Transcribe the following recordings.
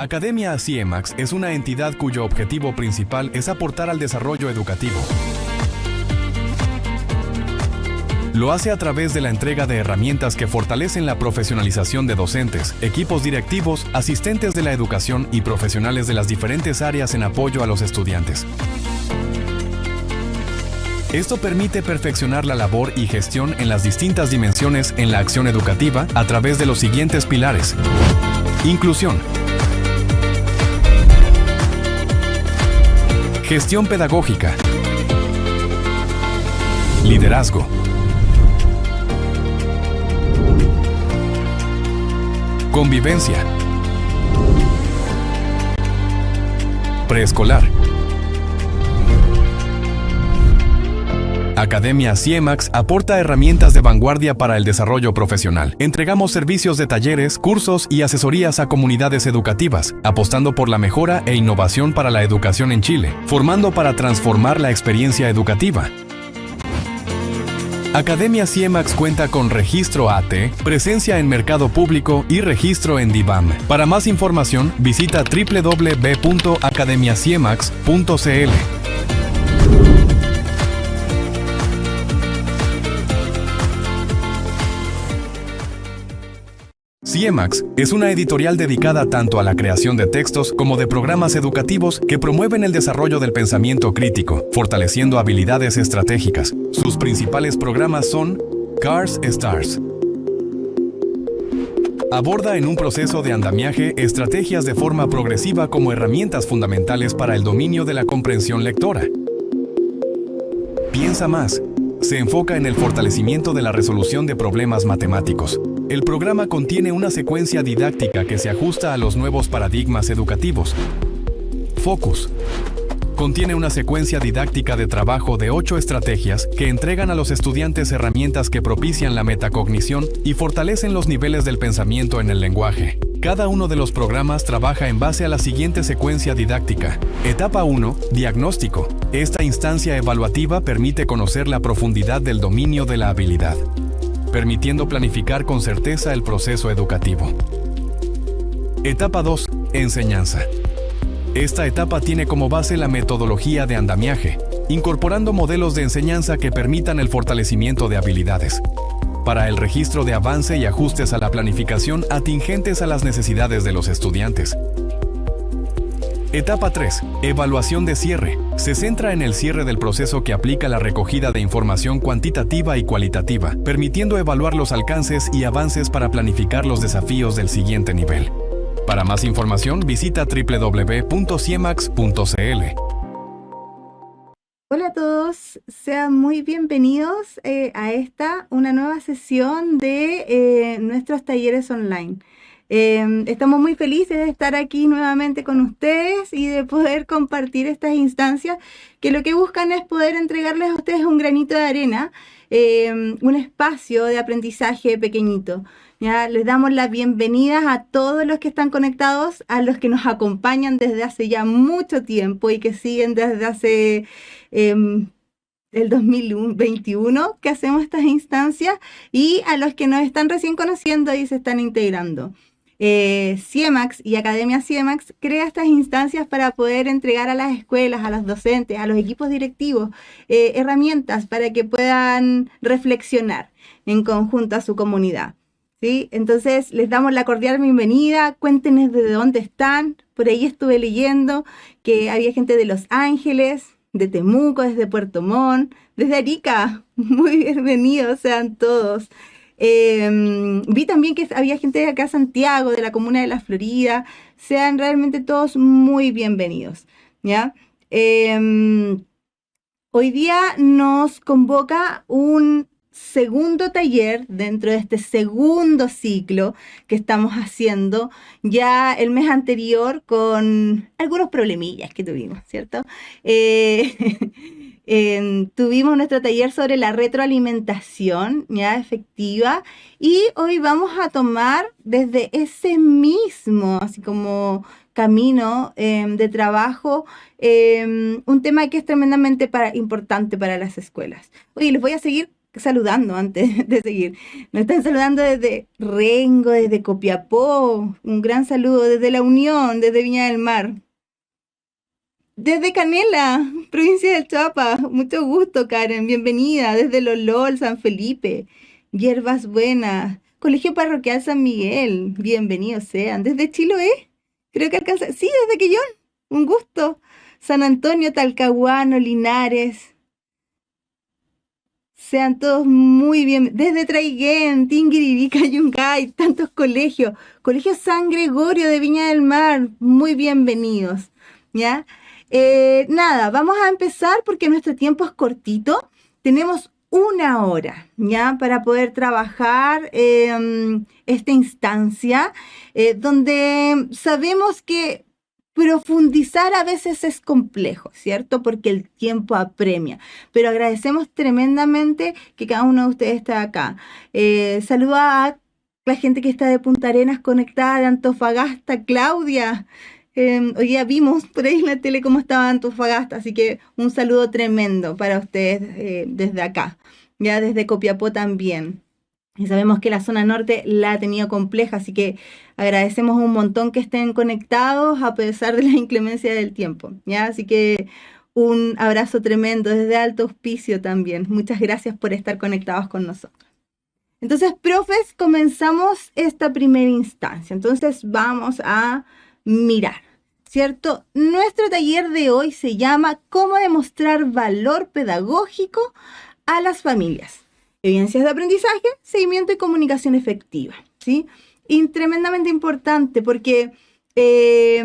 Academia CIEMAX es una entidad cuyo objetivo principal es aportar al desarrollo educativo. Lo hace a través de la entrega de herramientas que fortalecen la profesionalización de docentes, equipos directivos, asistentes de la educación y profesionales de las diferentes áreas en apoyo a los estudiantes. Esto permite perfeccionar la labor y gestión en las distintas dimensiones en la acción educativa a través de los siguientes pilares. Inclusión. Gestión pedagógica. Liderazgo. Convivencia. Preescolar. Academia CIEMAX aporta herramientas de vanguardia para el desarrollo profesional. Entregamos servicios de talleres, cursos y asesorías a comunidades educativas, apostando por la mejora e innovación para la educación en Chile, formando para transformar la experiencia educativa. Academia CIEMAX cuenta con registro AT, presencia en mercado público y registro en DIVAM. Para más información, visita www.academiaciemax.cl. CIEMAX es una editorial dedicada tanto a la creación de textos como de programas educativos que promueven el desarrollo del pensamiento crítico, fortaleciendo habilidades estratégicas. Sus principales programas son Cars Stars. Aborda en un proceso de andamiaje estrategias de forma progresiva como herramientas fundamentales para el dominio de la comprensión lectora. Piensa más. Se enfoca en el fortalecimiento de la resolución de problemas matemáticos. El programa contiene una secuencia didáctica que se ajusta a los nuevos paradigmas educativos. Focus. Contiene una secuencia didáctica de trabajo de 8 estrategias que entregan a los estudiantes herramientas que propician la metacognición y fortalecen los niveles del pensamiento en el lenguaje. Cada uno de los programas trabaja en base a la siguiente secuencia didáctica. Etapa 1. Diagnóstico. Esta instancia evaluativa permite conocer la profundidad del dominio de la habilidad, permitiendo planificar con certeza el proceso educativo. Etapa 2. Enseñanza. Esta etapa tiene como base la metodología de andamiaje, incorporando modelos de enseñanza que permitan el fortalecimiento de habilidades, para el registro de avance y ajustes a la planificación atingentes a las necesidades de los estudiantes. Etapa 3. Evaluación de cierre. Se centra en el cierre del proceso que aplica la recogida de información cuantitativa y cualitativa, permitiendo evaluar los alcances y avances para planificar los desafíos del siguiente nivel. Para más información, visita www.ciemax.cl. Hola a todos, sean muy bienvenidos a una nueva sesión de nuestros talleres online. Estamos muy felices de estar aquí nuevamente con ustedes y de poder compartir estas instancias que lo que buscan es poder entregarles a ustedes un granito de arena, un espacio de aprendizaje pequeñito. Ya les damos la bienvenida a todos los que están conectados, a los que nos acompañan desde hace ya mucho tiempo y que siguen desde hace el 2021 que hacemos estas instancias, y a los que nos están recién conociendo y se están integrando. CIEMAX y Academia CIEMAX crea estas instancias para poder entregar a las escuelas, a los docentes, a los equipos directivos, herramientas para que puedan reflexionar en conjunto a su comunidad. ¿Sí? Entonces les damos la cordial bienvenida. Cuéntenos desde dónde están. Por ahí estuve leyendo que había gente de Los Ángeles, de Temuco, desde Puerto Montt, desde Arica. Muy bienvenidos sean todos. Vi también que había gente de acá, Santiago, de la comuna de La Florida. Sean realmente todos muy bienvenidos, ¿ya? Hoy día nos convoca un segundo taller dentro de este segundo ciclo que estamos haciendo. Ya el mes anterior, con algunos problemillas que tuvimos, ¿cierto? Tuvimos nuestro taller sobre la retroalimentación ya efectiva, y hoy vamos a tomar desde ese mismo, así como camino de trabajo, un tema que es tremendamente importante para las escuelas. Oye, les voy a seguir saludando antes de seguir. Nos están saludando desde Rengo, desde Copiapó. Un gran saludo desde La Unión, desde Viña del Mar. Desde Canela, provincia del Choapa. Mucho gusto, Karen. Bienvenida. Desde Lolol, San Felipe. Hierbas Buenas. Colegio Parroquial San Miguel. Bienvenidos sean. Desde Chiloé. Creo que alcanza. Sí, desde Quillón. Un gusto. San Antonio, Talcahuano, Linares. Sean todos muy bien. Desde Traiguén, Tinguiririca, Yungay, tantos colegios. Colegio San Gregorio de Viña del Mar. Muy bienvenidos. ¿Ya? Nada, vamos a empezar porque nuestro tiempo es cortito. Tenemos 1 hora, ¿ya? Para poder trabajar esta instancia, donde sabemos que profundizar a veces es complejo, ¿cierto? Porque el tiempo apremia. Pero agradecemos tremendamente que cada uno de ustedes esté acá. Saludo a la gente que está de Punta Arenas conectada, de Antofagasta, Claudia. Hoy día vimos por ahí en la tele cómo estaba Antofagasta, así que un saludo tremendo para ustedes desde acá, ya desde Copiapó también. Y sabemos que la zona norte la ha tenido compleja, así que agradecemos un montón que estén conectados a pesar de la inclemencia del tiempo, ¿ya? Así que un abrazo tremendo desde Alto Hospicio también. Muchas gracias por estar conectados con nosotros. Entonces, profes, comenzamos esta primera instancia. Entonces, vamos a mirar, ¿cierto? Nuestro taller de hoy se llama ¿Cómo demostrar valor pedagógico a las familias? Evidencias de aprendizaje, seguimiento y comunicación efectiva, ¿sí? Y tremendamente importante porque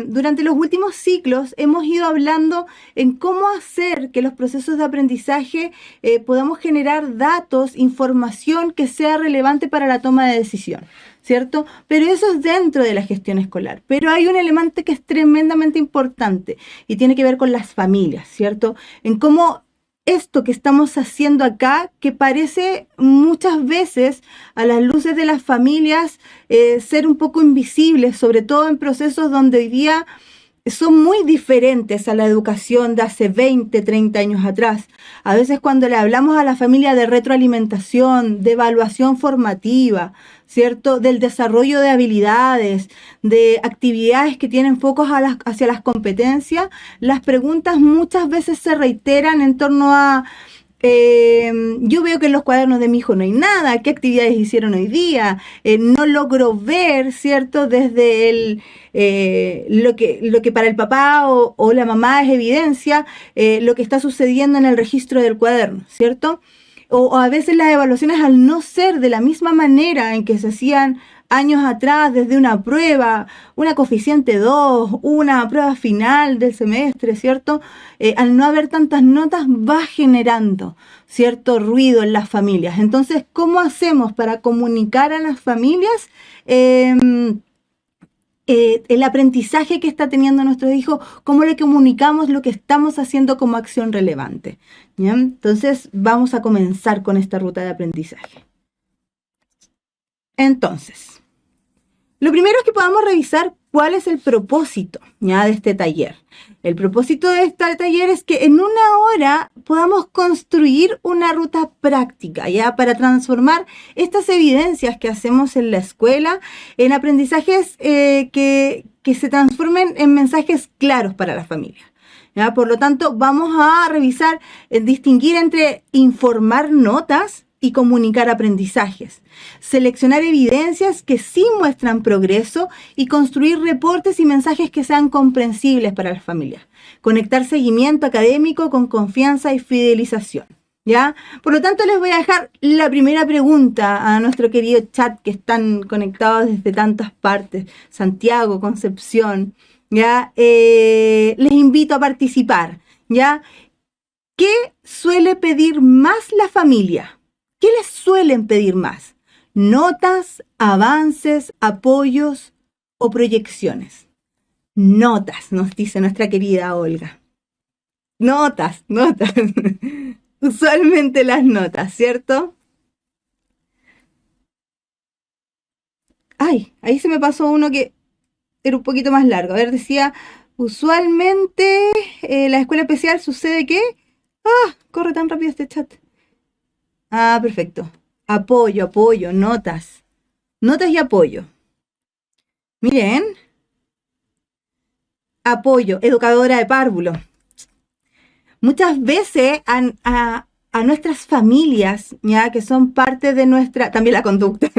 durante los últimos ciclos hemos ido hablando en cómo hacer que los procesos de aprendizaje podamos generar datos, información que sea relevante para la toma de decisión, ¿cierto? Pero eso es dentro de la gestión escolar. Pero hay un elemento que es tremendamente importante y tiene que ver con las familias, ¿cierto? En cómo esto que estamos haciendo acá, que parece muchas veces a las luces de las familias ser un poco invisible, sobre todo en procesos donde hoy día son muy diferentes a la educación de hace 20, 30 años atrás. A veces cuando le hablamos a la familia de retroalimentación, de evaluación formativa, ¿cierto? Del desarrollo de habilidades, de actividades que tienen focos hacia las competencias, las preguntas muchas veces se reiteran en torno a yo veo que en los cuadernos de mi hijo no hay nada, qué actividades hicieron hoy día, no logro ver, ¿cierto? Desde lo que para el papá o la mamá es evidencia, lo que está sucediendo en el registro del cuaderno, ¿cierto? O a veces las evaluaciones, al no ser de la misma manera en que se hacían años atrás, desde una prueba, una coeficiente 2, una prueba final del semestre, ¿cierto? Al no haber tantas notas va generando cierto ruido en las familias. Entonces, ¿cómo hacemos para comunicar a las familias el aprendizaje que está teniendo nuestro hijo? ¿Cómo le comunicamos lo que estamos haciendo como acción relevante? ¿Ya? Entonces, vamos a comenzar con esta ruta de aprendizaje. Entonces, lo primero es que podamos revisar cuál es el propósito, ¿ya? De este taller. El propósito de este taller es que en 1 hora podamos construir una ruta práctica, ¿ya? Para transformar estas evidencias que hacemos en la escuela en aprendizajes que se transformen en mensajes claros para la familia, ¿ya? Por lo tanto, vamos a revisar, distinguir entre informar notas y comunicar aprendizajes, seleccionar evidencias que sí muestran progreso y construir reportes y mensajes que sean comprensibles para las familias, conectar seguimiento académico con confianza y fidelización, ¿ya? Por lo tanto, les voy a dejar la primera pregunta a nuestro querido chat que están conectados desde tantas partes, Santiago, Concepción, ¿ya? Les invito a participar, ¿ya? ¿Qué suele pedir más la familia? ¿Qué les suelen pedir más? ¿Notas, avances, apoyos o proyecciones? Notas, nos dice nuestra querida Olga. Notas. Usualmente las notas, ¿cierto? Ay, ahí se me pasó uno que era un poquito más largo. A ver, decía, usualmente la escuela especial sucede que... ¡Ah! Corre tan rápido este chat. Ah, perfecto. Apoyo, notas. Notas y apoyo. Miren, apoyo, educadora de párvulo. Muchas veces a nuestras familias, ya que son parte de nuestra, también la conducta,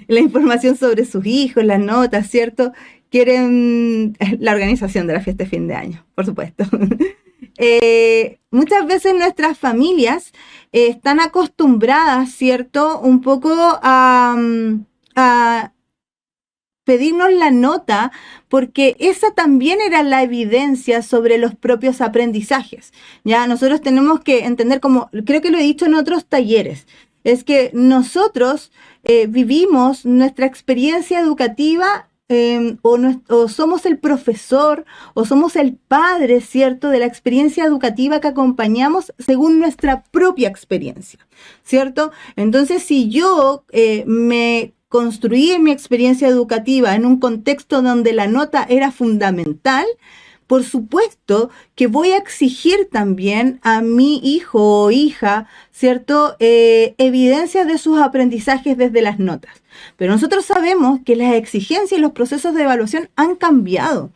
la información sobre sus hijos, las notas, ¿cierto? Quieren la organización de la fiesta de fin de año, por supuesto. Muchas veces nuestras familias están acostumbradas, ¿cierto? Un poco a pedirnos la nota, porque esa también era la evidencia sobre los propios aprendizajes. Ya nosotros tenemos que entender, como creo que lo he dicho en otros talleres, es que nosotros vivimos nuestra experiencia educativa, o somos el profesor o somos el padre, ¿cierto?, de la experiencia educativa que acompañamos según nuestra propia experiencia, ¿cierto? Entonces, si yo me construí mi experiencia educativa en un contexto donde la nota era fundamental, por supuesto que voy a exigir también a mi hijo o hija, ¿cierto?, evidencia de sus aprendizajes desde las notas. Pero nosotros sabemos que las exigencias y los procesos de evaluación han cambiado.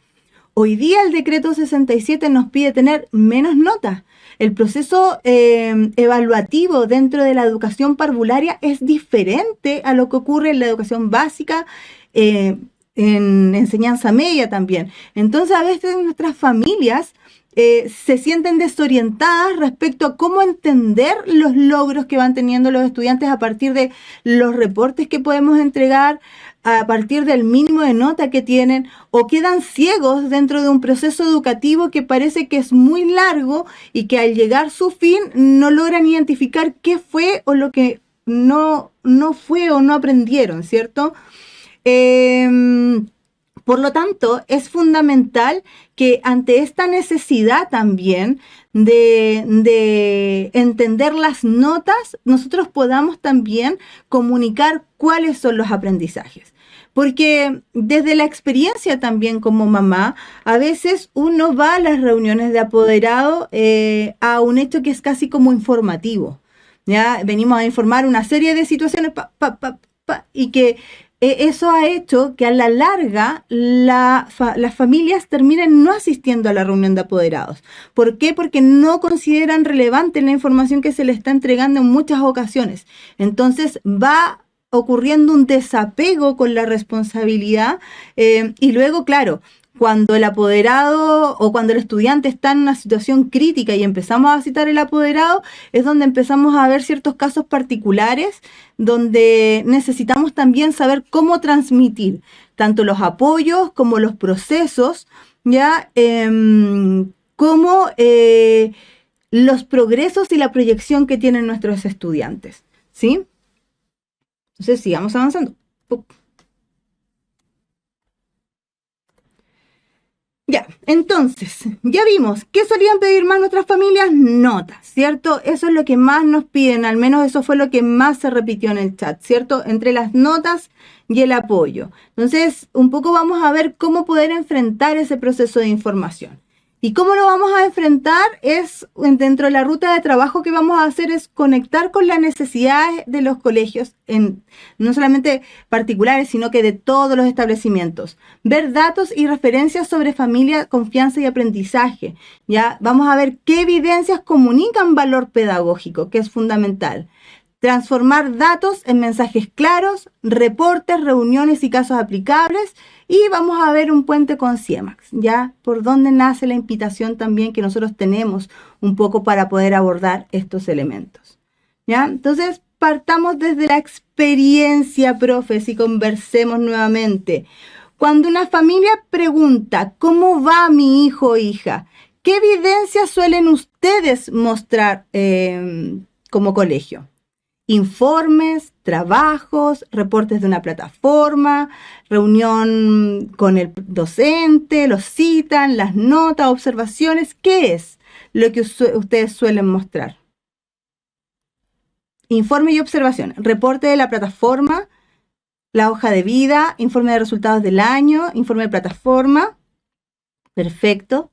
Hoy día el decreto 67 nos pide tener menos notas. El proceso evaluativo dentro de la educación parvularia es diferente a lo que ocurre en la educación básica, en enseñanza media también. Entonces, a veces nuestras familias se sienten desorientadas respecto a cómo entender los logros que van teniendo los estudiantes a partir de los reportes que podemos entregar, a partir del mínimo de nota que tienen, o quedan ciegos dentro de un proceso educativo que parece que es muy largo y que al llegar a su fin no logran identificar qué fue o lo que no fue o no aprendieron, ¿cierto? Por lo tanto, es fundamental que ante esta necesidad también de entender las notas, nosotros podamos también comunicar cuáles son los aprendizajes. Porque desde la experiencia también como mamá, a veces uno va a las reuniones de apoderado a un hecho que es casi como informativo. ¿Ya? Venimos a informar una serie de situaciones y que eso ha hecho que a la larga las familias terminen no asistiendo a la reunión de apoderados. ¿Por qué? Porque no consideran relevante la información que se les está entregando en muchas ocasiones. Entonces va ocurriendo un desapego con la responsabilidad y luego, claro, cuando el apoderado o cuando el estudiante está en una situación crítica y empezamos a citar el apoderado, es donde empezamos a ver ciertos casos particulares donde necesitamos también saber cómo transmitir tanto los apoyos como los procesos, ya como los progresos y la proyección que tienen nuestros estudiantes, ¿sí? Entonces sigamos avanzando. Ya, entonces, ya vimos, ¿qué solían pedir más nuestras familias? Notas, ¿cierto? Eso es lo que más nos piden, al menos eso fue lo que más se repitió en el chat, ¿cierto? Entre las notas y el apoyo. Entonces, un poco vamos a ver cómo poder enfrentar ese proceso de información. ¿Y cómo lo vamos a enfrentar? Es dentro de la ruta de trabajo que vamos a hacer es conectar con las necesidades de los colegios, no solamente particulares, sino que de todos los establecimientos. Ver datos y referencias sobre familia, confianza y aprendizaje. ¿Ya? Vamos a ver qué evidencias comunican valor pedagógico, que es fundamental. Transformar datos en mensajes claros, reportes, reuniones y casos aplicables. Y vamos a ver un puente con CIEMAX, ¿ya? Por dónde nace la invitación también que nosotros tenemos un poco para poder abordar estos elementos, ¿ya? Entonces, partamos desde la experiencia, profes, y conversemos nuevamente. Cuando una familia pregunta, ¿cómo va mi hijo o hija? ¿Qué evidencias suelen ustedes mostrar como colegio? Informes, trabajos, reportes de una plataforma, reunión con el docente, los citan, las notas, observaciones. ¿Qué es lo que ustedes suelen mostrar? Informe y observación, reporte de la plataforma, la hoja de vida, informe de resultados del año, informe de plataforma. Perfecto.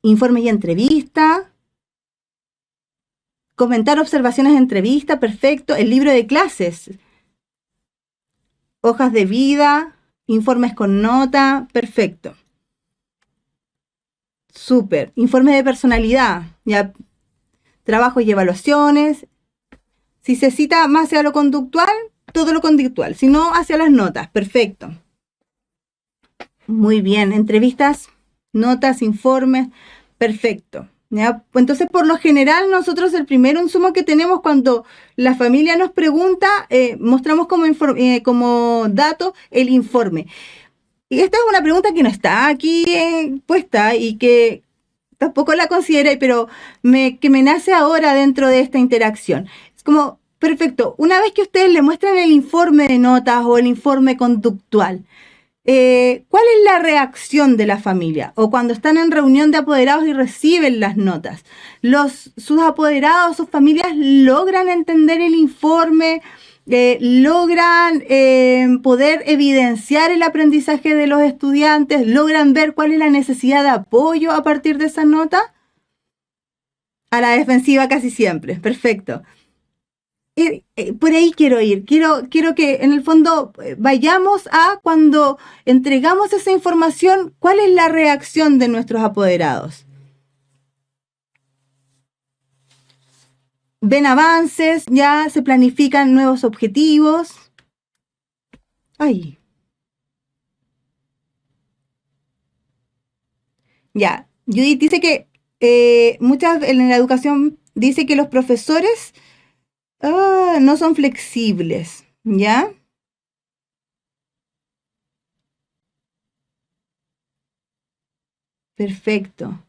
Informe y entrevista. comentar observaciones de entrevista, perfecto. El libro de clases, hojas de vida, informes con nota, perfecto. Súper. Informes de personalidad, ya, trabajos y evaluaciones. Si se cita más hacia lo conductual, todo lo conductual. Si no, hacia las notas, perfecto. Muy bien. Entrevistas, notas, informes, perfecto. ¿Ya? Entonces, por lo general, nosotros el primer insumo que tenemos cuando la familia nos pregunta, mostramos como dato el informe. Y esta es una pregunta que no está aquí puesta y que tampoco la consideré, pero que me nace ahora dentro de esta interacción. Es como, perfecto, una vez que ustedes le muestran el informe de notas o el informe conductual, ¿cuál es la reacción de la familia? O cuando están en reunión de apoderados y reciben las notas, sus apoderados, sus familias logran entender el informe, logran poder evidenciar el aprendizaje de los estudiantes, logran ver cuál es la necesidad de apoyo a partir de esa nota. A la defensiva casi siempre, perfecto. Por ahí quiero ir, quiero que en el fondo vayamos a cuando entregamos esa información, ¿cuál es la reacción de nuestros apoderados? Ven avances, ya se planifican nuevos objetivos. Ay. Ya, Judith dice que muchas en la educación dice que los profesores no son flexibles, ¿ya? Perfecto.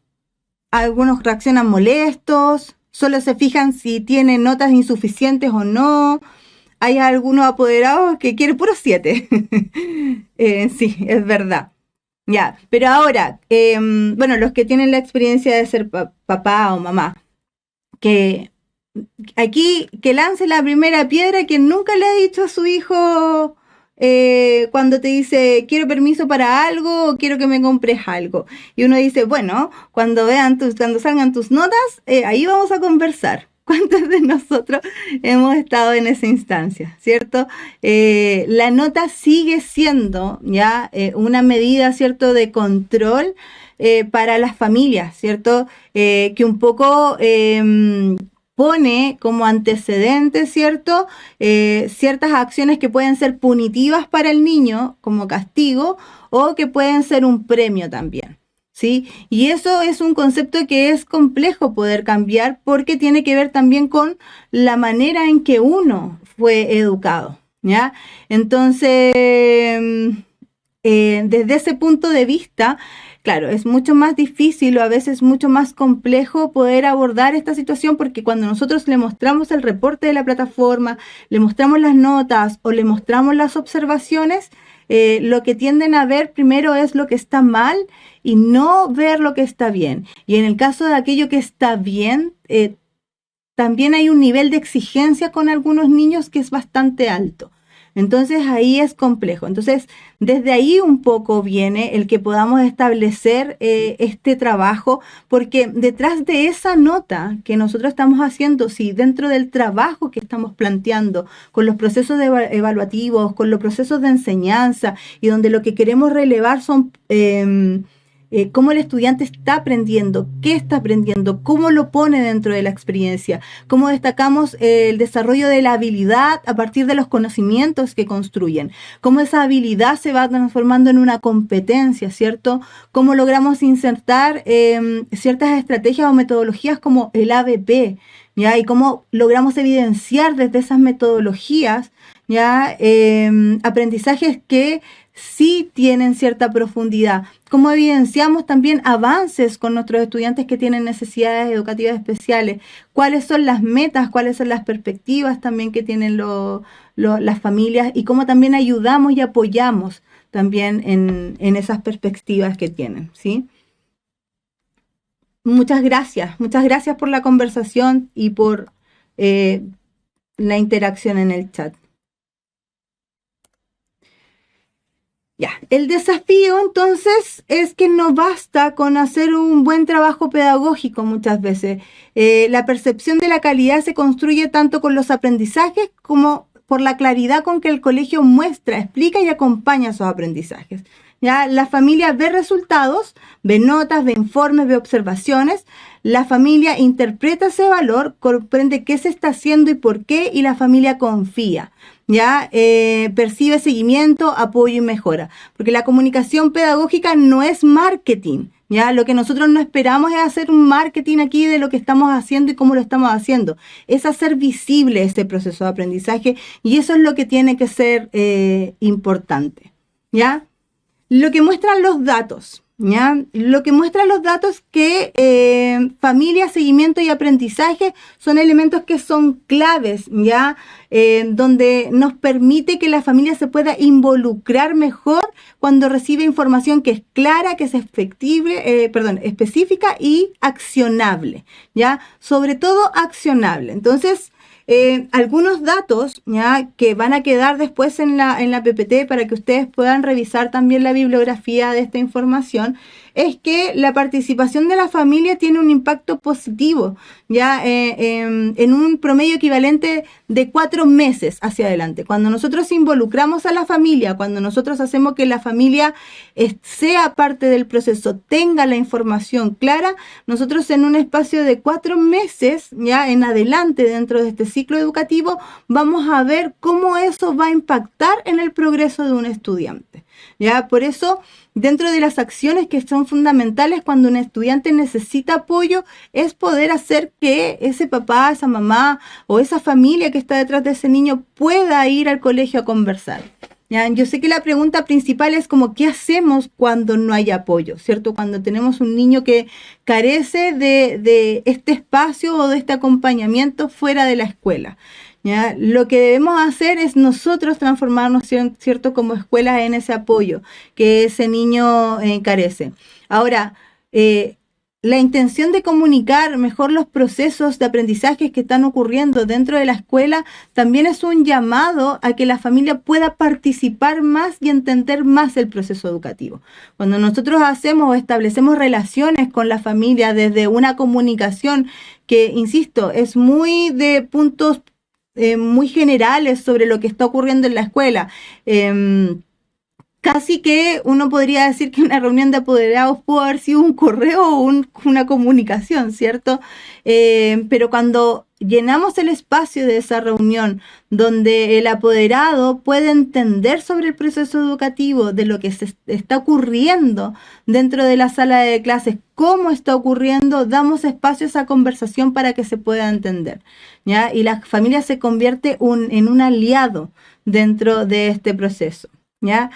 Algunos reaccionan molestos, solo se fijan si tienen notas insuficientes o no. Hay algunos apoderados que quieren puros 7. Sí, es verdad. Ya, pero ahora, bueno, los que tienen la experiencia de ser papá o mamá, que aquí que lance la primera piedra quien nunca le ha dicho a su hijo cuando te dice quiero permiso para algo o quiero que me compres algo. Y uno dice, bueno, cuando salgan tus notas, ahí vamos a conversar. ¿Cuántos de nosotros hemos estado en esa instancia, cierto? La nota sigue siendo ya una medida, ¿cierto?, de control para las familias, ¿cierto? Que un poco pone como antecedente, ¿cierto?, ciertas acciones que pueden ser punitivas para el niño como castigo o que pueden ser un premio también, ¿sí? Y eso es un concepto que es complejo poder cambiar porque tiene que ver también con la manera en que uno fue educado, ¿ya? Entonces, desde ese punto de vista, claro, es mucho más difícil o a veces mucho más complejo poder abordar esta situación porque cuando nosotros le mostramos el reporte de la plataforma, le mostramos las notas o le mostramos las observaciones, lo que tienden a ver primero es lo que está mal y no ver lo que está bien. Y en el caso de aquello que está bien, también hay un nivel de exigencia con algunos niños que es bastante alto. Entonces ahí es complejo. Entonces desde ahí un poco viene el que podamos establecer este trabajo, porque detrás de esa nota que nosotros estamos haciendo, si dentro del trabajo que estamos planteando, con los procesos evaluativos, con los procesos de enseñanza, y donde lo que queremos relevar son cómo el estudiante está aprendiendo, qué está aprendiendo, cómo lo pone dentro de la experiencia, cómo destacamos el desarrollo de la habilidad a partir de los conocimientos que construyen, cómo esa habilidad se va transformando en una competencia, ¿cierto? Cómo logramos insertar ciertas estrategias o metodologías como el ABP, ¿ya? Y cómo logramos evidenciar desde esas metodologías, ¿ya? Aprendizajes que sí tienen cierta profundidad. Cómo evidenciamos también avances con nuestros estudiantes que tienen necesidades educativas especiales. Cuáles son las metas, cuáles son las perspectivas también que tienen las familias y cómo también ayudamos y apoyamos también en esas perspectivas que tienen, ¿sí? Muchas gracias por la conversación y por la interacción en el chat. Ya, el desafío entonces es que no basta con hacer un buen trabajo pedagógico muchas veces. La percepción de la calidad se construye tanto con los aprendizajes como por la claridad con que el colegio muestra, explica y acompaña esos aprendizajes. Ya, la familia ve resultados, ve notas, ve informes, ve observaciones. La familia interpreta ese valor, comprende qué se está haciendo y por qué, y la familia confía. Ya percibe seguimiento, apoyo y mejora. Porque la comunicación pedagógica no es marketing. Ya, lo que nosotros no esperamos es hacer un marketing aquí de lo que estamos haciendo y cómo lo estamos haciendo. Es hacer visible este proceso de aprendizaje, y eso es lo que tiene que ser importante. ¿Ya? Lo que muestran los datos, ¿ya? Lo que muestran los datos que familia, seguimiento y aprendizaje son elementos que son claves, ¿ya? Donde nos permite que la familia se pueda involucrar mejor cuando recibe información que es clara, que es específica y accionable, ¿ya? Sobre todo accionable. Entonces, algunos datos, ¿ya?, que van a quedar después en la PPT para que ustedes puedan revisar también la bibliografía de esta información, es que la participación de la familia tiene un impacto positivo, ya en un promedio equivalente de 4 meses hacia adelante. Cuando nosotros involucramos a la familia, cuando nosotros hacemos que la familia sea parte del proceso, tenga la información clara, nosotros en un espacio de 4 meses, ya en adelante dentro de este ciclo educativo, vamos a ver cómo eso va a impactar en el progreso de un estudiante. Ya, por eso, dentro de las acciones que son fundamentales cuando un estudiante necesita apoyo, es poder hacer que ese papá, esa mamá o esa familia que está detrás de ese niño pueda ir al colegio a conversar. ¿Ya? Yo sé que la pregunta principal es como, ¿qué hacemos cuando no hay apoyo? ¿Cierto? Cuando tenemos un niño que carece de este espacio o de este acompañamiento fuera de la escuela. ¿Ya? Lo que debemos hacer es nosotros transformarnos, ¿cierto?, como escuela en ese apoyo que ese niño carece. Ahora, la intención de comunicar mejor los procesos de aprendizaje que están ocurriendo dentro de la escuela también es un llamado a que la familia pueda participar más y entender más el proceso educativo. Cuando nosotros hacemos o establecemos relaciones con la familia desde una comunicación que, insisto, es muy de puntos muy generales sobre lo que está ocurriendo en la escuela. Casi que uno podría decir que una reunión de apoderados pudo haber sido un correo o una comunicación, ¿cierto? Pero cuando llenamos el espacio de esa reunión donde el apoderado puede entender sobre el proceso educativo, de lo que se está ocurriendo dentro de la sala de clases, cómo está ocurriendo, damos espacio a esa conversación para que se pueda entender, ¿ya? Y la familia se convierte en un aliado dentro de este proceso, ¿ya?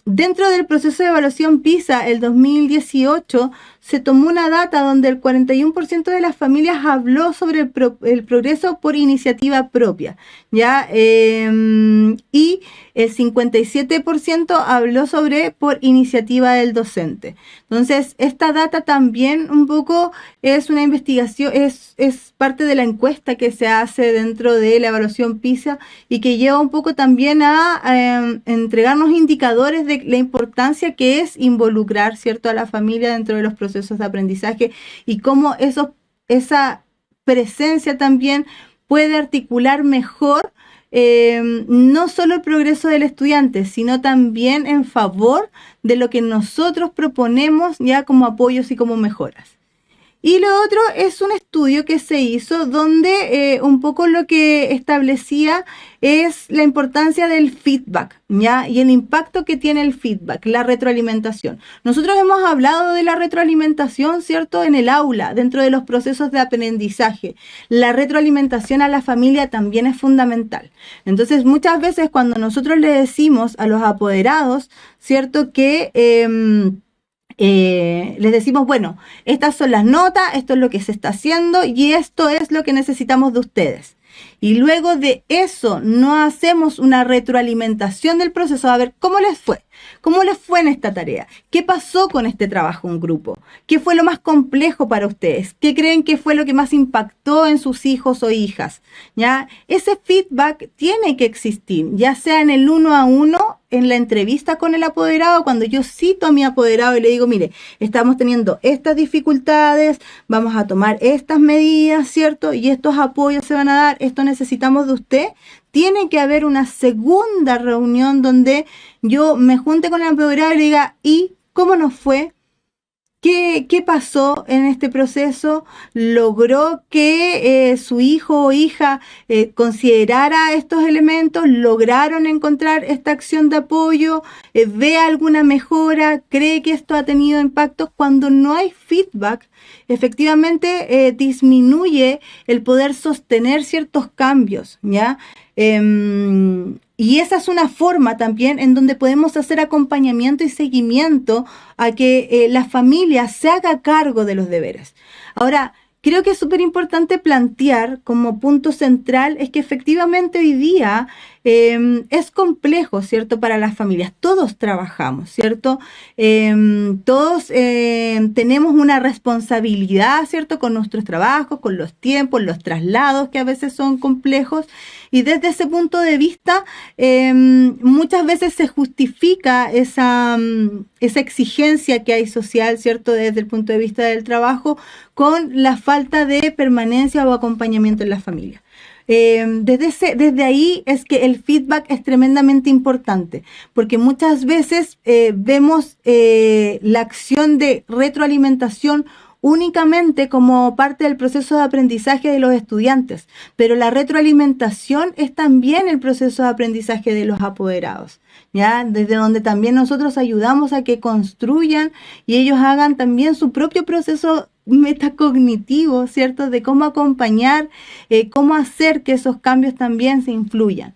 Dentro del proceso de evaluación PISA, el 2018, se tomó una data donde el 41% de las familias habló sobre el progreso por iniciativa propia, ¿ya? Y el 57% habló sobre por iniciativa del docente. Entonces, esta data también un poco es una investigación, es parte de la encuesta que se hace dentro de la evaluación PISA y que lleva un poco también a entregarnos indicadores de la importancia que es involucrar, ¿cierto?, a la familia dentro de los procesos de aprendizaje y cómo esa presencia también puede articular mejor no solo el progreso del estudiante, sino también en favor de lo que nosotros proponemos ya como apoyos y como mejoras. Y lo otro es un estudio que se hizo donde un poco lo que establecía es la importancia del feedback, ¿ya? Y el impacto que tiene el feedback, la retroalimentación. Nosotros hemos hablado de la retroalimentación, ¿cierto?, en el aula, dentro de los procesos de aprendizaje. La retroalimentación a la familia también es fundamental. Entonces, muchas veces cuando nosotros le decimos a los apoderados, ¿cierto?, que les decimos, bueno, estas son las notas, esto es lo que se está haciendo y esto es lo que necesitamos de ustedes. y luego de eso no hacemos una retroalimentación del proceso, a ver cómo les fue. ¿Cómo les fue en esta tarea? ¿Qué pasó con este trabajo en grupo? ¿Qué fue lo más complejo para ustedes? ¿Qué creen que fue lo que más impactó en sus hijos o hijas? ¿Ya? Ese feedback tiene que existir, ya sea en el 1-a-1, en la entrevista con el apoderado, cuando yo cito a mi apoderado y le digo, mire, estamos teniendo estas dificultades, vamos a tomar estas medidas, ¿cierto? Y estos apoyos se van a dar, esto necesitamos de usted. Tiene que haber una segunda reunión donde yo me junte con el apoderado y le diga, ¿y cómo nos fue? ¿Qué pasó en este proceso? ¿Logró que su hijo o hija considerara estos elementos? ¿Lograron encontrar esta acción de apoyo? ¿Ve alguna mejora? ¿Cree que esto ha tenido impacto? Cuando no hay feedback, efectivamente disminuye el poder sostener ciertos cambios, ¿ya? Y esa es una forma también en donde podemos hacer acompañamiento y seguimiento a que la familia se haga cargo de los deberes. Ahora, creo que es súper importante plantear como punto central es que efectivamente hoy día es complejo, ¿cierto? Para las familias. Todos trabajamos, ¿cierto? Todos tenemos una responsabilidad, ¿cierto? Con nuestros trabajos, con los tiempos, los traslados que a veces son complejos. Y desde ese punto de vista, muchas veces se justifica esa exigencia que hay social, ¿cierto? Desde el punto de vista del trabajo, con la falta de permanencia o acompañamiento en la familia. Desde ahí es que el feedback es tremendamente importante, porque muchas veces vemos la acción de retroalimentación únicamente como parte del proceso de aprendizaje de los estudiantes, pero la retroalimentación es también el proceso de aprendizaje de los apoderados, ¿ya? Desde donde también nosotros ayudamos a que construyan y ellos hagan también su propio proceso metacognitivo, ¿cierto? De cómo acompañar, cómo hacer que esos cambios también se influyan.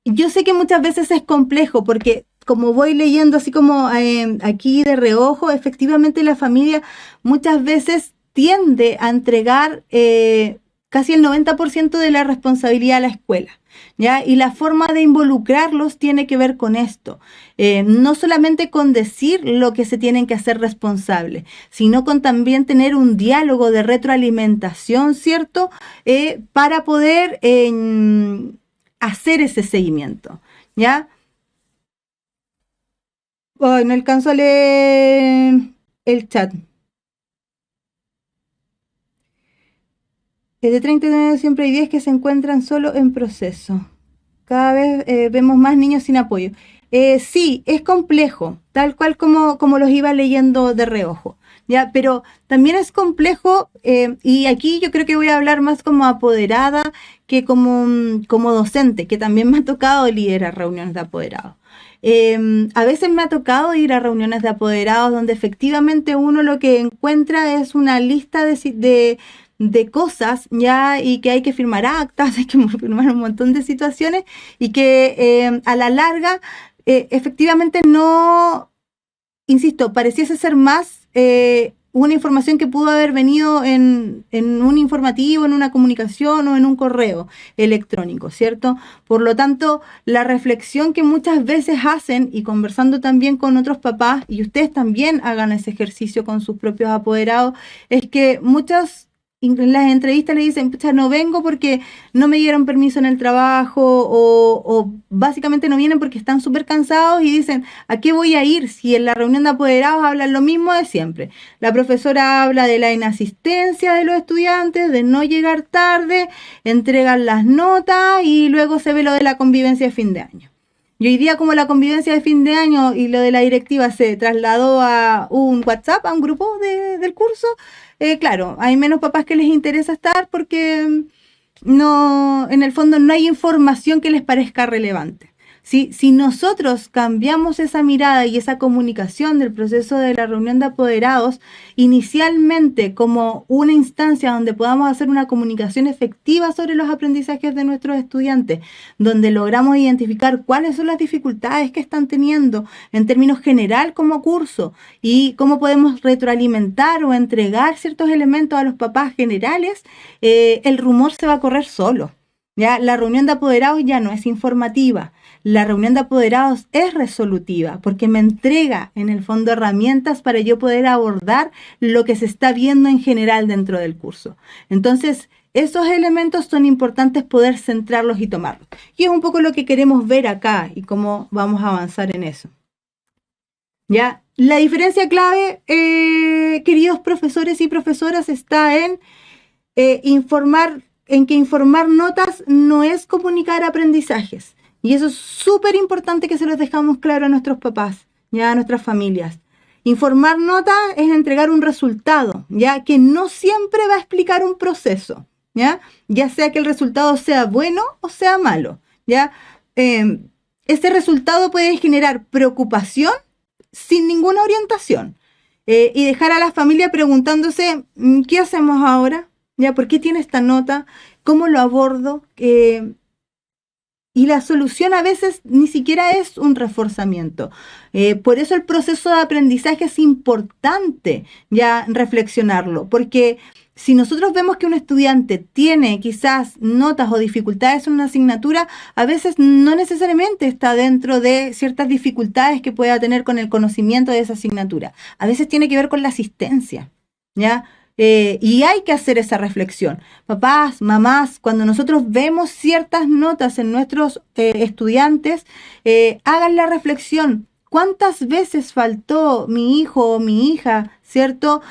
Yo sé que muchas veces es complejo porque como voy leyendo así como aquí de reojo, efectivamente la familia muchas veces tiende a entregar casi el 90% de la responsabilidad a la escuela, ¿ya? Y la forma de involucrarlos tiene que ver con esto. No solamente con decir lo que se tienen que hacer responsables, sino con también tener un diálogo de retroalimentación, ¿cierto? Para poder hacer ese seguimiento, ¿ya? Oh, no alcanzo a leer el chat. De 39 siempre hay 10 que se encuentran solo en proceso. Cada vez vemos más niños sin apoyo. Sí, es complejo, tal cual como los iba leyendo de reojo, ¿ya? Pero también es complejo, y aquí yo creo que voy a hablar más como apoderada que como docente, que también me ha tocado liderar reuniones de apoderados. A veces me ha tocado ir a reuniones de apoderados donde efectivamente uno lo que encuentra es una lista de cosas, ya, y que hay que firmar actas, hay que firmar un montón de situaciones y que a la larga efectivamente no, insisto, pareciese ser más una información que pudo haber venido en un informativo, en una comunicación o en un correo electrónico, ¿cierto? Por lo tanto, la reflexión que muchas veces hacen, y conversando también con otros papás, y ustedes también hagan ese ejercicio con sus propios apoderados, es que muchas en las entrevistas le dicen, pucha, no vengo porque no me dieron permiso en el trabajo o básicamente no vienen porque están súper cansados y dicen, ¿a qué voy a ir si en la reunión de apoderados hablan lo mismo de siempre? La profesora habla de la inasistencia de los estudiantes, de no llegar tarde, entregan las notas y luego se ve lo de la convivencia de fin de año. Y hoy día como la convivencia de fin de año y lo de la directiva se trasladó a un WhatsApp, a un grupo del curso, claro, hay menos papás que les interesa estar porque no, en el fondo no hay información que les parezca relevante. Si nosotros cambiamos esa mirada y esa comunicación del proceso de la reunión de apoderados, inicialmente como una instancia donde podamos hacer una comunicación efectiva sobre los aprendizajes de nuestros estudiantes, donde logramos identificar cuáles son las dificultades que están teniendo en términos general como curso y cómo podemos retroalimentar o entregar ciertos elementos a los papás generales, el rumor se va a correr solo. ¿Ya? La reunión de apoderados ya no es informativa, la reunión de apoderados es resolutiva porque me entrega en el fondo herramientas para yo poder abordar lo que se está viendo en general dentro del curso. Entonces, esos elementos son importantes poder centrarlos y tomarlos. Y es un poco lo que queremos ver acá y cómo vamos a avanzar en eso. ¿Ya? La diferencia clave, queridos profesores y profesoras, está en informar notas no es comunicar aprendizajes. Y eso es súper importante que se los dejamos claro a nuestros papás, ya a nuestras familias. Informar notas es entregar un resultado, ya que no siempre va a explicar un proceso, ya sea que el resultado sea bueno o sea malo, ya. Ese resultado puede generar preocupación sin ninguna orientación y dejar a la familia preguntándose, ¿qué hacemos ahora? ¿Ya? ¿Por qué tiene esta nota? ¿Cómo lo abordo? Y la solución a veces ni siquiera es un reforzamiento. Por eso el proceso de aprendizaje es importante ya reflexionarlo, porque si nosotros vemos que un estudiante tiene quizás notas o dificultades en una asignatura, a veces no necesariamente está dentro de ciertas dificultades que pueda tener con el conocimiento de esa asignatura. A veces tiene que ver con la asistencia, ¿ya? Y hay que hacer esa reflexión. Papás, mamás, cuando nosotros vemos ciertas notas en nuestros estudiantes, hagan la reflexión. ¿Cuántas veces faltó mi hijo o mi hija, cierto,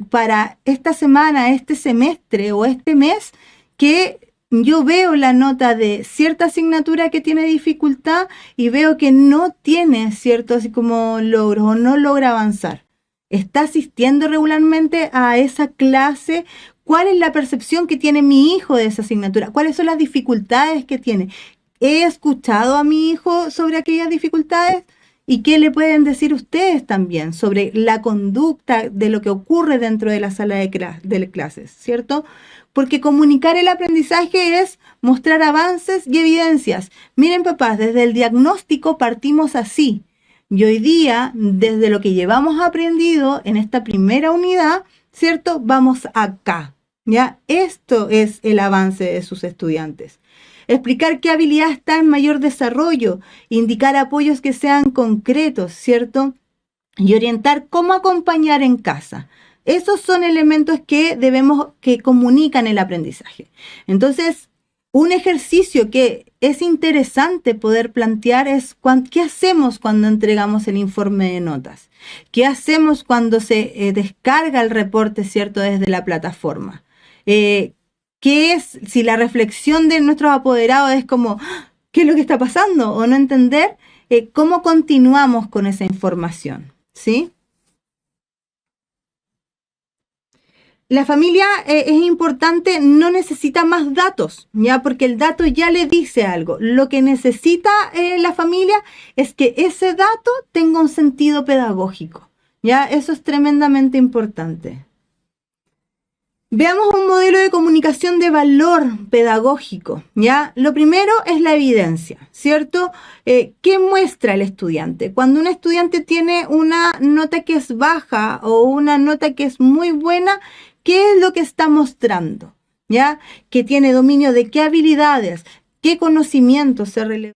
para esta semana, este semestre o este mes, que yo veo la nota de cierta asignatura que tiene dificultad y veo que no tiene cierto así como logros o no logra avanzar? ¿Está asistiendo regularmente a esa clase? ¿Cuál es la percepción que tiene mi hijo de esa asignatura? ¿Cuáles son las dificultades que tiene? ¿He escuchado a mi hijo sobre aquellas dificultades? ¿Y qué le pueden decir ustedes también sobre la conducta de lo que ocurre dentro de la sala de clases, ¿cierto? Porque comunicar el aprendizaje es mostrar avances y evidencias. Miren, papás, desde el diagnóstico partimos así. Y hoy día, desde lo que llevamos aprendido en esta primera unidad, ¿cierto? Vamos acá, ¿ya? Esto es el avance de sus estudiantes. Explicar qué habilidad está en mayor desarrollo, indicar apoyos que sean concretos, ¿cierto? Y orientar cómo acompañar en casa. Esos son elementos que comunican el aprendizaje. Entonces, un ejercicio que es interesante poder plantear es ¿qué hacemos cuando entregamos el informe de notas? ¿Qué hacemos cuando se descarga el reporte, ¿cierto?, desde la plataforma? ¿Qué es si la reflexión de nuestros apoderados es como ¿qué es lo que está pasando? O no entender cómo continuamos con esa información, ¿sí? La familia es importante, no necesita más datos, ¿ya? Porque el dato ya le dice algo. Lo que necesita la familia es que ese dato tenga un sentido pedagógico, ¿ya? Eso es tremendamente importante. Veamos un modelo de comunicación de valor pedagógico, ¿ya? Lo primero es la evidencia, ¿cierto? ¿Qué muestra el estudiante? Cuando un estudiante tiene una nota que es baja o una nota que es muy buena, ¿qué es lo que está mostrando? ¿Ya? Que tiene dominio de qué habilidades, qué conocimientos se relevan.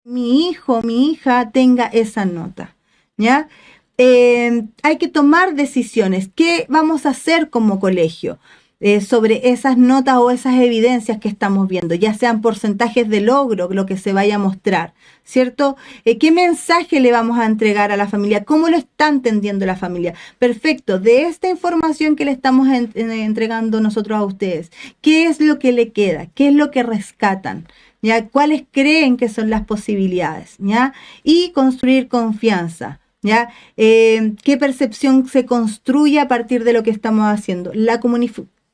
Mi hijo, mi hija tenga esa nota, ¿ya? Hay que tomar decisiones. ¿Qué vamos a hacer como colegio sobre esas notas o esas evidencias que estamos viendo? Ya sean porcentajes de logro, lo que se vaya a mostrar, ¿cierto? ¿Qué mensaje le vamos a entregar a la familia? ¿Cómo lo está entendiendo la familia? Perfecto, de esta información que le estamos entregando nosotros a ustedes, ¿qué es lo que le queda? ¿Qué es lo que rescatan? ¿Ya? ¿Cuáles creen que son las posibilidades? ¿Ya? Y construir confianza. ¿Ya? ¿Qué percepción se construye a partir de lo que estamos haciendo?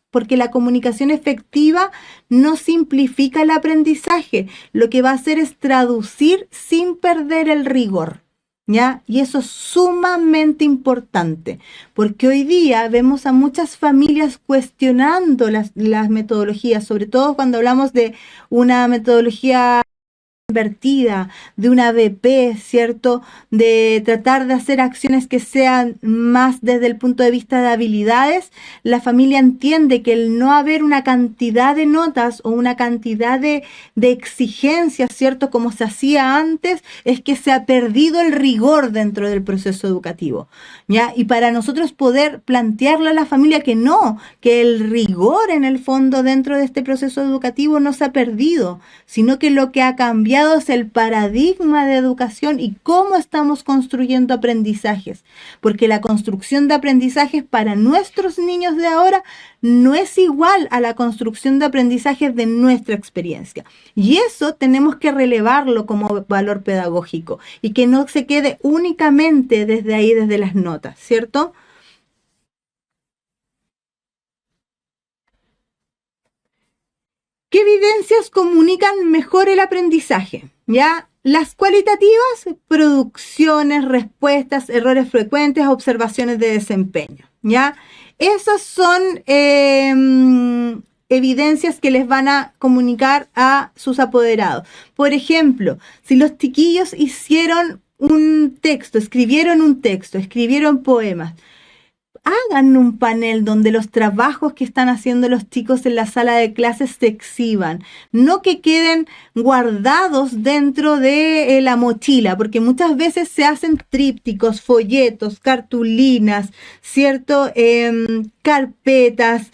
Porque la comunicación efectiva no simplifica el aprendizaje, lo que va a hacer es traducir sin perder el rigor. ¿Ya? Y eso es sumamente importante, porque hoy día vemos a muchas familias cuestionando las metodologías, sobre todo cuando hablamos de una metodología invertida, de una BP, ¿cierto? De tratar de hacer acciones que sean más desde el punto de vista de habilidades. La familia entiende que el no haber una cantidad de notas o una cantidad de exigencias, ¿cierto? Como se hacía antes, es que se ha perdido el rigor dentro del proceso educativo, ¿ya? Y para nosotros poder plantearle a la familia que no, que el rigor en el fondo dentro de este proceso educativo no se ha perdido, sino que lo que ha cambiado es el paradigma de educación y cómo estamos construyendo aprendizajes, porque la construcción de aprendizajes para nuestros niños de ahora no es igual a la construcción de aprendizajes de nuestra experiencia. Y eso tenemos que relevarlo como valor pedagógico y que no se quede únicamente desde ahí, desde las notas, ¿cierto? ¿Qué evidencias comunican mejor el aprendizaje? ¿Ya? Las cualitativas, producciones, respuestas, errores frecuentes, observaciones de desempeño. ¿Ya? Esas son evidencias que les van a comunicar a sus apoderados. Por ejemplo, si los chiquillos hicieron un texto, escribieron poemas, hagan un panel donde los trabajos que están haciendo los chicos en la sala de clases se exhiban, no que queden guardados dentro de la mochila, porque muchas veces se hacen trípticos, folletos, cartulinas, ¿cierto? Carpetas,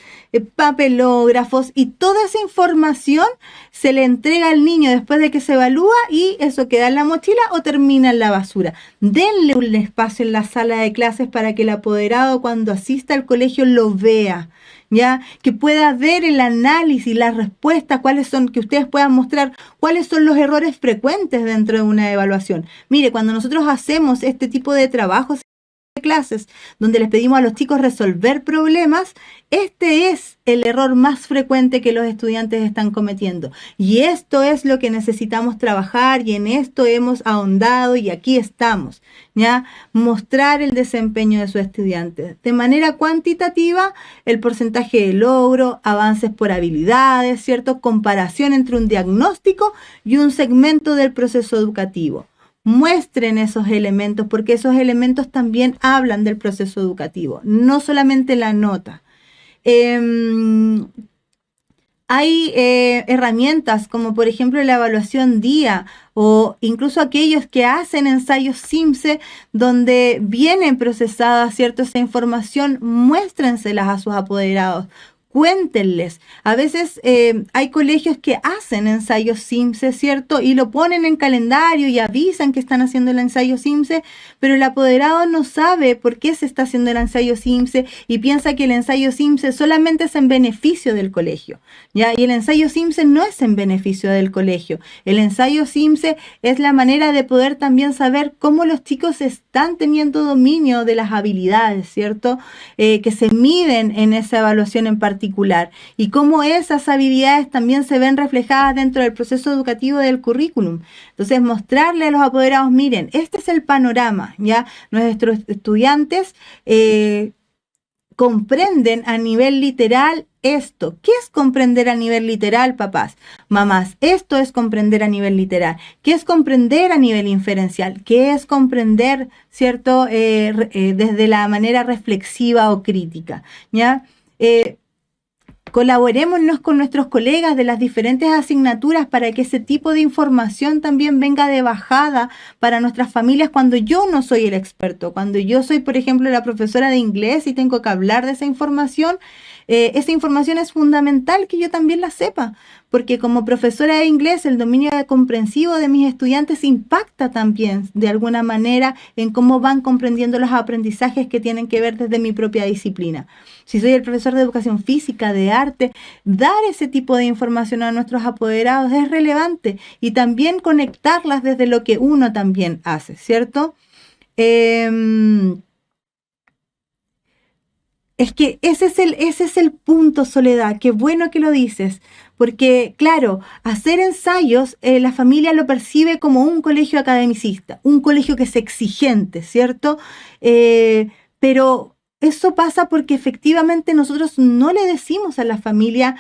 papelógrafos, y toda esa información se le entrega al niño después de que se evalúa y eso queda en la mochila o termina en la basura. Denle un espacio en la sala de clases para que el apoderado cuando asista al colegio lo vea, ¿ya? Que pueda ver el análisis, las respuestas, cuáles son, que ustedes puedan mostrar cuáles son los errores frecuentes dentro de una evaluación. Mire, cuando nosotros hacemos este tipo de trabajos de clases donde les pedimos a los chicos resolver problemas, este es el error más frecuente que los estudiantes están cometiendo. Y esto es lo que necesitamos trabajar y en esto hemos ahondado y aquí estamos, ¿ya? Mostrar el desempeño de sus estudiantes. De manera cuantitativa, el porcentaje de logro, avances por habilidades, ¿cierto? Comparación entre un diagnóstico y un segmento del proceso educativo. Muestren esos elementos porque esos elementos también hablan del proceso educativo, no solamente la nota. Hay herramientas como por ejemplo la evaluación DIA o incluso aquellos que hacen ensayos SIMSE donde viene procesada, ¿cierto? Esa información, muéstrenselas a sus apoderados. Cuéntenles. A veces hay colegios que hacen ensayos SIMSE, ¿cierto? Y lo ponen en calendario y avisan que están haciendo el ensayo SIMSE, pero el apoderado no sabe por qué se está haciendo el ensayo SIMSE y piensa que el ensayo SIMSE solamente es en beneficio del colegio, ¿ya? Y el ensayo SIMSE no es en beneficio del colegio. El ensayo SIMSE es la manera de poder también saber cómo los chicos están teniendo dominio de las habilidades, ¿cierto? Que se miden en esa evaluación en particular. Y cómo esas habilidades también se ven reflejadas dentro del proceso educativo del currículum. Entonces, mostrarle a los apoderados, miren, este es el panorama, ¿ya? Nuestros estudiantes comprenden a nivel literal esto. ¿Qué es comprender a nivel literal, papás? Mamás, esto es comprender a nivel literal. ¿Qué es comprender a nivel inferencial? ¿Qué es comprender, cierto, desde la manera reflexiva o crítica? ¿Ya? Colaborémonos con nuestros colegas de las diferentes asignaturas para que ese tipo de información también venga de bajada para nuestras familias cuando yo no soy el experto. Cuando yo soy, por ejemplo, la profesora de inglés y tengo que hablar de esa información es fundamental que yo también la sepa, porque como profesora de inglés el dominio comprensivo de mis estudiantes impacta también de alguna manera en cómo van comprendiendo los aprendizajes que tienen que ver desde mi propia disciplina. Si soy el profesor de educación física, de arte, dar ese tipo de información a nuestros apoderados es relevante y también conectarlas desde lo que uno también hace, ¿cierto? Es que ese es el punto, Soledad. Qué bueno que lo dices. Porque, claro, hacer ensayos, la familia lo percibe como un colegio academicista, un colegio que es exigente, ¿cierto? Pero eso pasa porque efectivamente nosotros no le decimos a la familia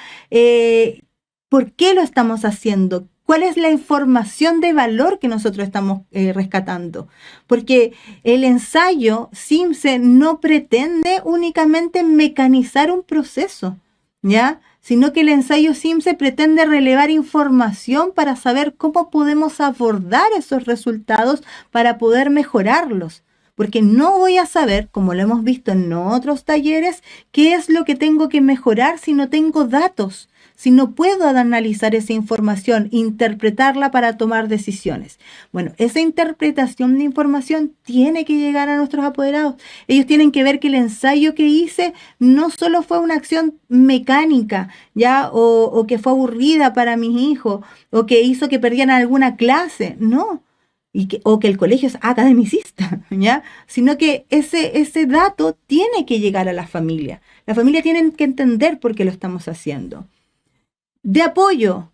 por qué lo estamos haciendo, cuál es la información de valor que nosotros estamos rescatando. Porque el ensayo SIMSE no pretende únicamente mecanizar un proceso, ¿ya? Sino que el ensayo SIMSE pretende relevar información para saber cómo podemos abordar esos resultados para poder mejorarlos. Porque no voy a saber, como lo hemos visto en otros talleres, qué es lo que tengo que mejorar si no tengo datos, si no puedo analizar esa información, interpretarla para tomar decisiones. Bueno, esa interpretación de información tiene que llegar a nuestros apoderados. Ellos tienen que ver que el ensayo que hice no solo fue una acción mecánica, ¿ya? O que fue aburrida para mis hijos, o que hizo que perdieran alguna clase, no. O que el colegio es academicista, ¿ya? Sino que ese dato tiene que llegar a la familia. La familia tiene que entender por qué lo estamos haciendo. De apoyo,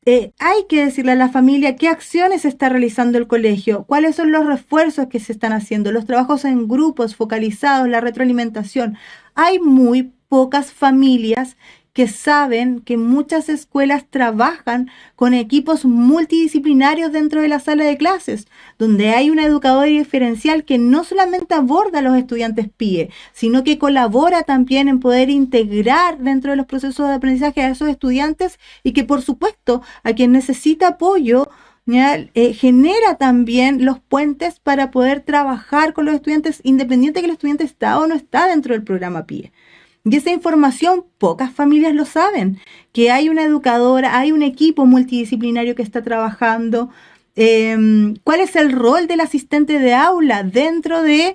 hay que decirle a la familia qué acciones está realizando el colegio, cuáles son los refuerzos que se están haciendo, los trabajos en grupos focalizados, la retroalimentación. Hay muy pocas familias que saben que muchas escuelas trabajan con equipos multidisciplinarios dentro de la sala de clases, donde hay una educadora diferencial que no solamente aborda a los estudiantes PIE, sino que colabora también en poder integrar dentro de los procesos de aprendizaje a esos estudiantes y que, por supuesto, a quien necesita apoyo, genera también los puentes para poder trabajar con los estudiantes, independiente de que el estudiante está o no está dentro del programa PIE. Y esa información pocas familias lo saben, que hay una educadora, hay un equipo multidisciplinario que está trabajando. ¿Cuál es el rol del asistente de aula dentro de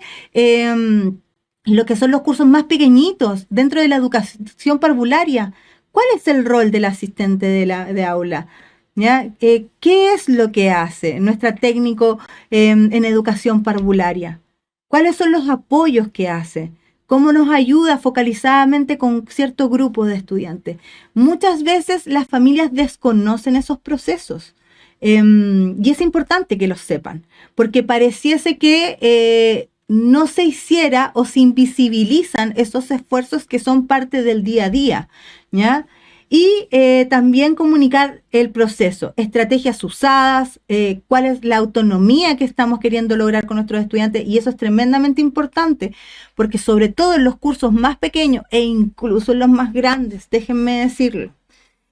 lo que son los cursos más pequeñitos, dentro de la educación parvularia? ¿Cuál es el rol del asistente de aula? ¿Ya? ¿Qué es lo que hace nuestra técnico en educación parvularia? ¿Cuáles son los apoyos que hace? ¿Cómo nos ayuda focalizadamente con cierto grupo de estudiantes? Muchas veces las familias desconocen esos procesos y es importante que los sepan, porque pareciese que no se hiciera o se invisibilizan esos esfuerzos que son parte del día a día, ¿ya? Y también comunicar el proceso, estrategias usadas, cuál es la autonomía que estamos queriendo lograr con nuestros estudiantes, y eso es tremendamente importante, porque sobre todo en los cursos más pequeños e incluso en los más grandes, déjenme decirlo,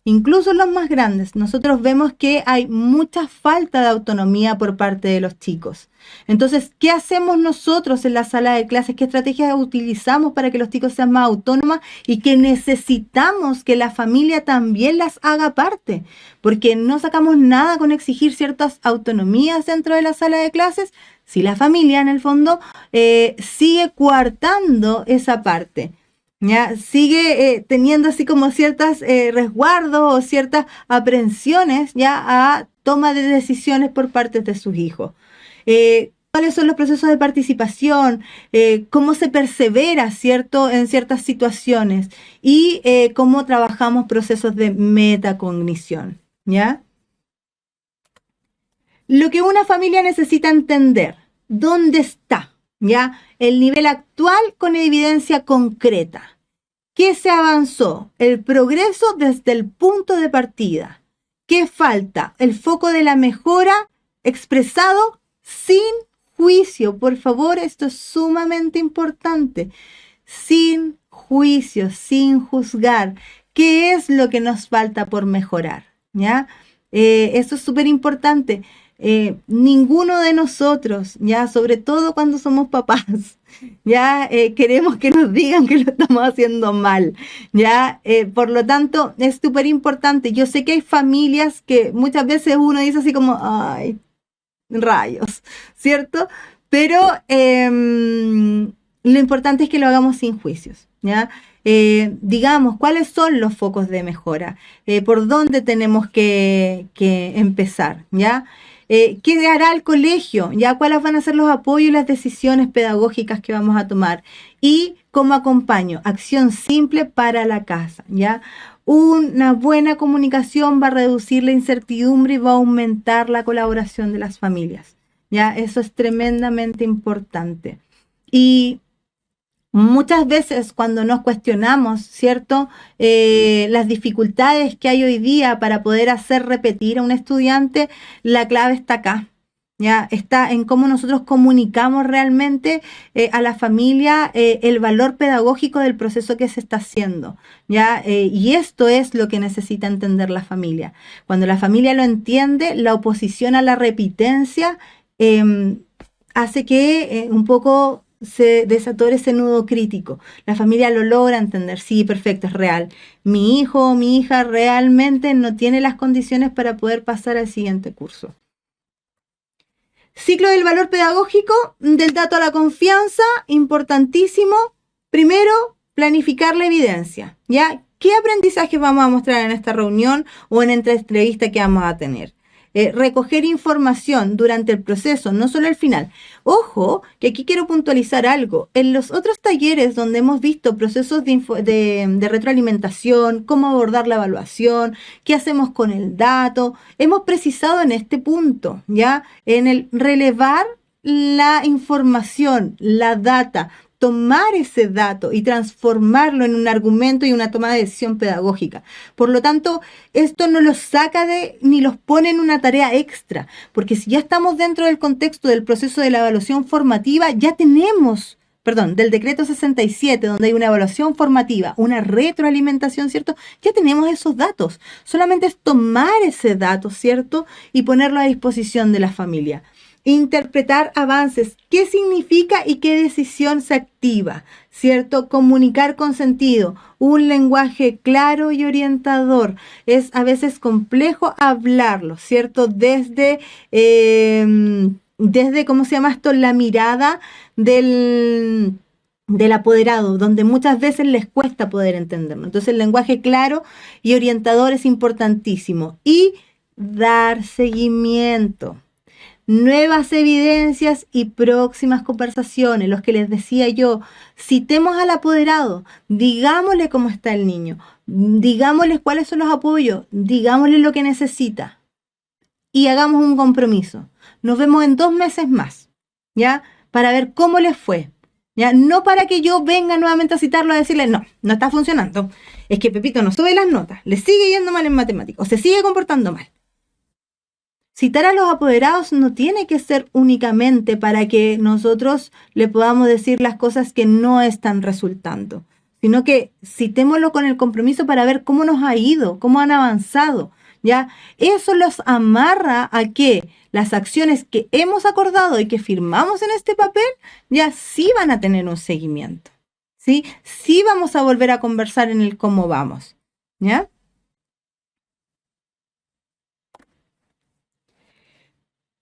incluso en los más grandes, nosotros vemos que hay mucha falta de autonomía por parte de los chicos. Entonces, ¿qué hacemos nosotros en la sala de clases? ¿Qué estrategias utilizamos para que los chicos sean más autónomos y que necesitamos que la familia también las haga parte? Porque no sacamos nada con exigir ciertas autonomías dentro de la sala de clases si la familia, en el fondo, sigue coartando esa parte. ¿Ya? Sigue teniendo así como ciertos resguardos o ciertas aprensiones ya a toma de decisiones por parte de sus hijos. ¿Cuáles son los procesos de participación? ¿Cómo se persevera, cierto, en ciertas situaciones? Y cómo trabajamos procesos de metacognición, ¿ya? Lo que una familia necesita entender, ¿dónde está? ¿Ya? El nivel actual con evidencia concreta. ¿Qué se avanzó? El progreso desde el punto de partida. ¿Qué falta? El foco de la mejora expresado sin juicio. Por favor, esto es sumamente importante. Sin juicio, sin juzgar. ¿Qué es lo que nos falta por mejorar? ¿Ya? Esto es súper importante. Ninguno de nosotros, ya sobre todo cuando somos papás, ya queremos que nos digan que lo estamos haciendo mal, ya por lo tanto es súper importante. Yo sé que hay familias que muchas veces uno dice así como, ay, rayos, ¿cierto? Pero lo importante es que lo hagamos sin juicios, ¿ya? Digamos, ¿cuáles son los focos de mejora? ¿Por dónde tenemos que empezar? ¿Ya? ¿Qué hará el colegio? ¿Ya? ¿Cuáles van a ser los apoyos y las decisiones pedagógicas que vamos a tomar? Y cómo acompaño, acción simple para la casa, ¿ya? Una buena comunicación va a reducir la incertidumbre y va a aumentar la colaboración de las familias, ¿ya? Eso es tremendamente importante. Y muchas veces cuando nos cuestionamos, ¿cierto? Las dificultades que hay hoy día para poder hacer repetir a un estudiante, la clave está acá. Ya está en cómo nosotros comunicamos realmente a la familia el valor pedagógico del proceso que se está haciendo. ¿Ya? Y esto es lo que necesita entender la familia. Cuando la familia lo entiende, la oposición a la repitencia hace que un poco se desatore ese nudo crítico. La familia lo logra entender. Sí, perfecto, es real. Mi hijo o mi hija realmente no tiene las condiciones para poder pasar al siguiente curso. Ciclo del valor pedagógico, del dato a la confianza, importantísimo. Primero, planificar la evidencia, ¿ya? ¿Qué aprendizajes vamos a mostrar en esta reunión o en esta entrevista que vamos a tener? Recoger información durante el proceso, no solo al final. Ojo, que aquí quiero puntualizar algo. En los otros talleres donde hemos visto procesos de retroalimentación, cómo abordar la evaluación, qué hacemos con el dato, hemos precisado en este punto, ¿ya? En el relevar la información, la data, tomar ese dato y transformarlo en un argumento y una toma de decisión pedagógica. Por lo tanto, esto no los saca ni los pone en una tarea extra, porque si ya estamos dentro del contexto del proceso de la evaluación formativa, ya tenemos, del decreto 67, donde hay una evaluación formativa, una retroalimentación, ¿cierto? Ya tenemos esos datos. Solamente es tomar ese dato, ¿cierto? Y ponerlo a disposición de la familia. Interpretar avances, qué significa y qué decisión se activa, ¿cierto? Comunicar con sentido, un lenguaje claro y orientador. Es a veces complejo hablarlo, ¿cierto? Desde ¿cómo se llama esto? La mirada del apoderado, donde muchas veces les cuesta poder entenderlo. Entonces el lenguaje claro y orientador es importantísimo. Y dar seguimiento. Nuevas evidencias y próximas conversaciones, los que les decía yo, citemos al apoderado, digámosle cómo está el niño, digámosle cuáles son los apoyos, digámosle lo que necesita y hagamos un compromiso. Nos vemos en 2 meses más, ¿ya? Para ver cómo les fue, ¿ya? No para que yo venga nuevamente a citarlo a decirle, no está funcionando, es que Pepito no sube las notas, le sigue yendo mal en matemáticas o se sigue comportando mal. Citar a los apoderados no tiene que ser únicamente para que nosotros le podamos decir las cosas que no están resultando, sino que citémoslo con el compromiso para ver cómo nos ha ido, cómo han avanzado, ¿ya? Eso los amarra a que las acciones que hemos acordado y que firmamos en este papel ya sí van a tener un seguimiento, ¿sí? Sí vamos a volver a conversar en el cómo vamos, ¿ya?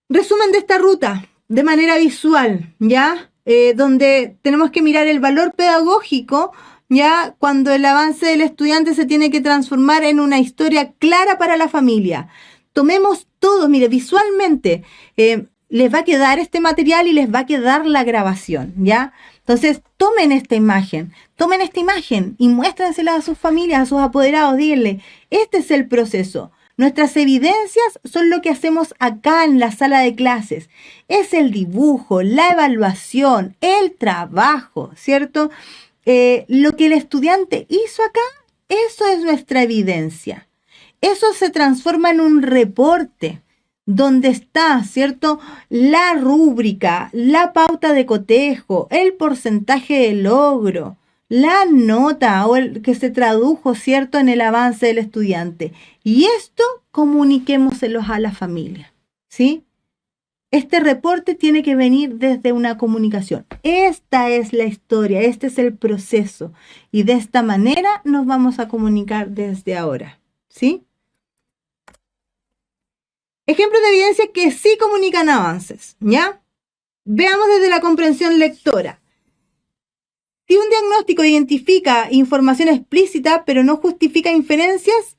Resumen de esta ruta de manera visual, ¿ya? Donde tenemos que mirar el valor pedagógico, ¿ya? Cuando el avance del estudiante se tiene que transformar en una historia clara para la familia. Tomemos todo, mire, visualmente les va a quedar este material y les va a quedar la grabación, ¿ya? Entonces, tomen esta imagen y muéstrensela a sus familias, a sus apoderados, díganle, este es el proceso. Nuestras evidencias son lo que hacemos acá en la sala de clases. Es el dibujo, la evaluación, el trabajo, ¿cierto? Lo que el estudiante hizo acá, eso es nuestra evidencia. Eso se transforma en un reporte donde está, ¿cierto? La rúbrica, la pauta de cotejo, el porcentaje de logro, la nota o el que se tradujo, ¿cierto?, en el avance del estudiante. Y esto comuniquémoselos a la familia, ¿sí? Este reporte tiene que venir desde una comunicación. Esta es la historia, este es el proceso. Y de esta manera nos vamos a comunicar desde ahora, ¿sí? Ejemplos de evidencia que sí comunican avances, ¿ya? Veamos desde la comprensión lectora. Si un diagnóstico identifica información explícita, pero no justifica inferencias,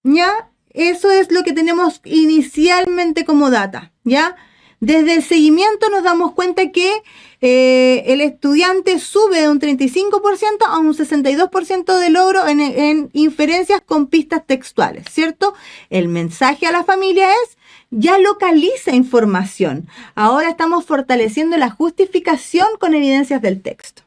¿ya? eso es lo que tenemos inicialmente como data, ¿ya? Desde el seguimiento nos damos cuenta que el estudiante sube de un 35% a un 62% de logro en inferencias con pistas textuales, ¿cierto? El mensaje a la familia es, ya localiza información. Ahora estamos fortaleciendo la justificación con evidencias del texto.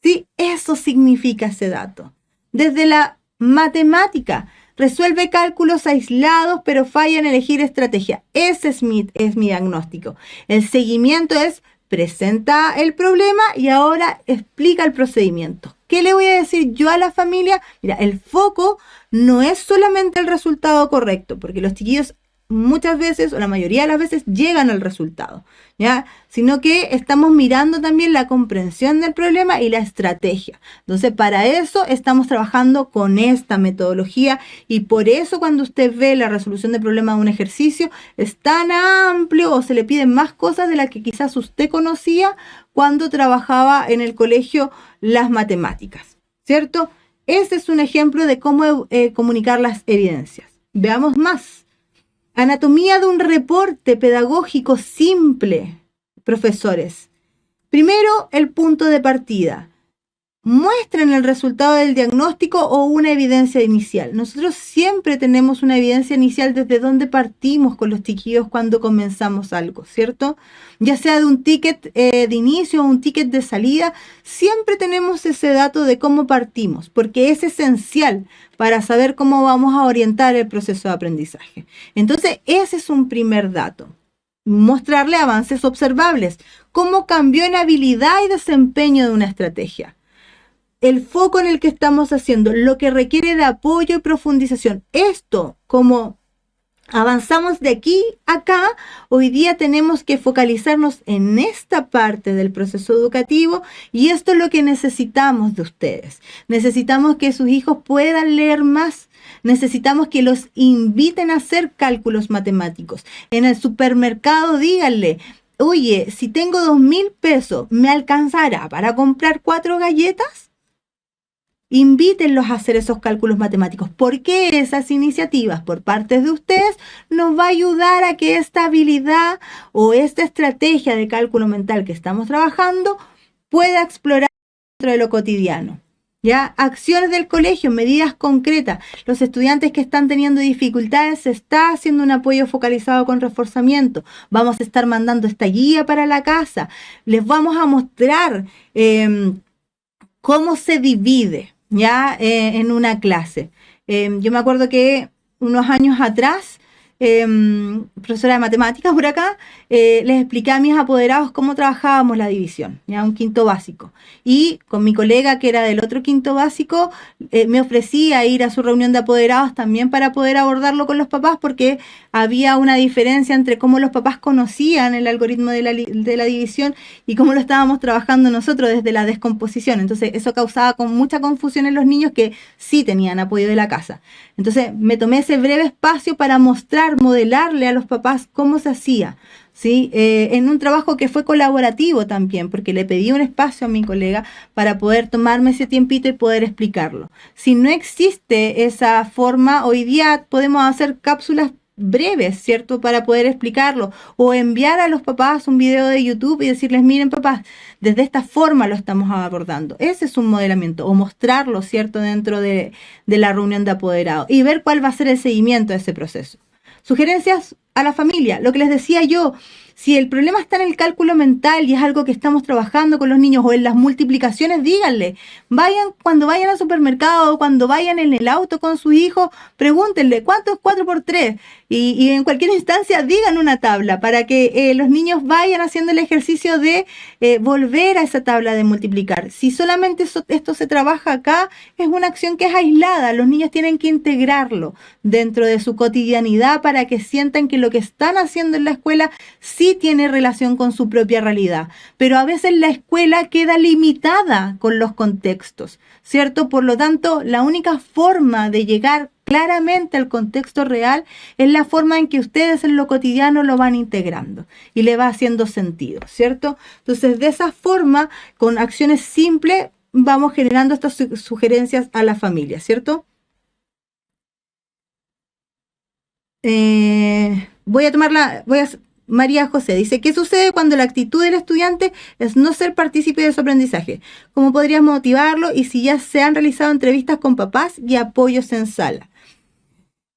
¿Sí? Eso significa ese dato. Desde la matemática, resuelve cálculos aislados, pero falla en elegir estrategia. Ese es mi diagnóstico. El seguimiento es, presenta el problema y ahora explica el procedimiento. ¿Qué le voy a decir yo a la familia? Mira, el foco no es solamente el resultado correcto, porque los chiquillos muchas veces, o la mayoría de las veces, llegan al resultado, ¿ya? Sino que estamos mirando también la comprensión del problema y la estrategia. Entonces, para eso estamos trabajando con esta metodología y por eso cuando usted ve la resolución de problema de un ejercicio, es tan amplio o se le piden más cosas de las que quizás usted conocía cuando trabajaba en el colegio las matemáticas, ¿cierto? Ese es un ejemplo de cómo comunicar las evidencias. Veamos más. Anatomía de un reporte pedagógico simple, profesores. Primero, el punto de partida. Muestren el resultado del diagnóstico o una evidencia inicial. Nosotros siempre tenemos una evidencia inicial desde donde partimos con los chiquillos cuando comenzamos algo, ¿cierto? Ya sea de un ticket de inicio o un ticket de salida, siempre tenemos ese dato de cómo partimos, porque es esencial para saber cómo vamos a orientar el proceso de aprendizaje. Entonces, ese es un primer dato. Mostrarle avances observables, cómo cambió en habilidad y desempeño de una estrategia. El foco en el que estamos haciendo, lo que requiere de apoyo y profundización. Esto, como avanzamos de aquí a acá, hoy día tenemos que focalizarnos en esta parte del proceso educativo y esto es lo que necesitamos de ustedes. Necesitamos que sus hijos puedan leer más. Necesitamos que los inviten a hacer cálculos matemáticos. En el supermercado díganle, oye, si tengo 2.000 pesos, ¿me alcanzará para comprar 4 galletas? Invítenlos a hacer esos cálculos matemáticos, porque esas iniciativas por parte de ustedes nos va a ayudar a que esta habilidad o esta estrategia de cálculo mental que estamos trabajando pueda explorar dentro de lo cotidiano. ¿Ya? Acciones del colegio, medidas concretas. Los estudiantes que están teniendo dificultades, se está haciendo un apoyo focalizado con reforzamiento. Vamos a estar mandando esta guía para la casa. Les vamos a mostrar cómo se divide, ¿ya? En una clase. Yo me acuerdo que unos años atrás, profesora de matemáticas por acá, les expliqué a mis apoderados cómo trabajábamos la división, ya un quinto básico. Y con mi colega que era del otro quinto básico, me ofrecía ir a su reunión de apoderados también para poder abordarlo con los papás, porque había una diferencia entre cómo los papás conocían el algoritmo de la división y cómo lo estábamos trabajando nosotros desde la descomposición. Entonces eso causaba mucha confusión en los niños que sí tenían apoyo de la casa. Entonces me tomé ese breve espacio para modelarle a los papás cómo se hacía, ¿sí? En un trabajo que fue colaborativo también, porque le pedí un espacio a mi colega para poder tomarme ese tiempito y poder explicarlo. Si no existe esa forma, hoy día podemos hacer cápsulas breves, ¿cierto? Para poder explicarlo o enviar a los papás un video de YouTube y decirles, miren papás, desde esta forma lo estamos abordando. Ese es un modelamiento, o mostrarlo, ¿cierto? Dentro de la reunión de apoderados y ver cuál va a ser el seguimiento de ese proceso. Sugerencias a la familia, lo que les decía yo, si el problema está en el cálculo mental y es algo que estamos trabajando con los niños o en las multiplicaciones, díganle, cuando vayan al supermercado o cuando vayan en el auto con su hijo, pregúntenle, ¿cuánto es 4 por 3? Y en cualquier instancia digan una tabla para que los niños vayan haciendo el ejercicio de volver a esa tabla de multiplicar. Si solamente esto se trabaja acá, es una acción que es aislada. Los niños tienen que integrarlo dentro de su cotidianidad para que sientan que lo que están haciendo en la escuela sí tiene relación con su propia realidad. Pero a veces la escuela queda limitada con los contextos, ¿cierto? Por lo tanto, la única forma de llegar claramente al contexto real es la forma en que ustedes en lo cotidiano lo van integrando y le va haciendo sentido, ¿cierto? Entonces, de esa forma, con acciones simples, vamos generando estas sugerencias a la familia, ¿cierto? María José dice, ¿qué sucede cuando la actitud del estudiante es no ser partícipe de su aprendizaje? ¿Cómo podrías motivarlo? Y si ya se han realizado entrevistas con papás y apoyos en sala.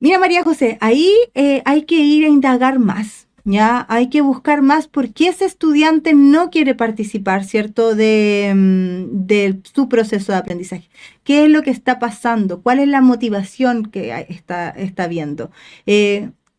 Mira, María José, ahí hay que ir a indagar más, ¿ya? Hay que buscar más por qué ese estudiante no quiere participar, ¿cierto? De su proceso de aprendizaje. ¿Qué es lo que está pasando? ¿Cuál es la motivación que está viendo?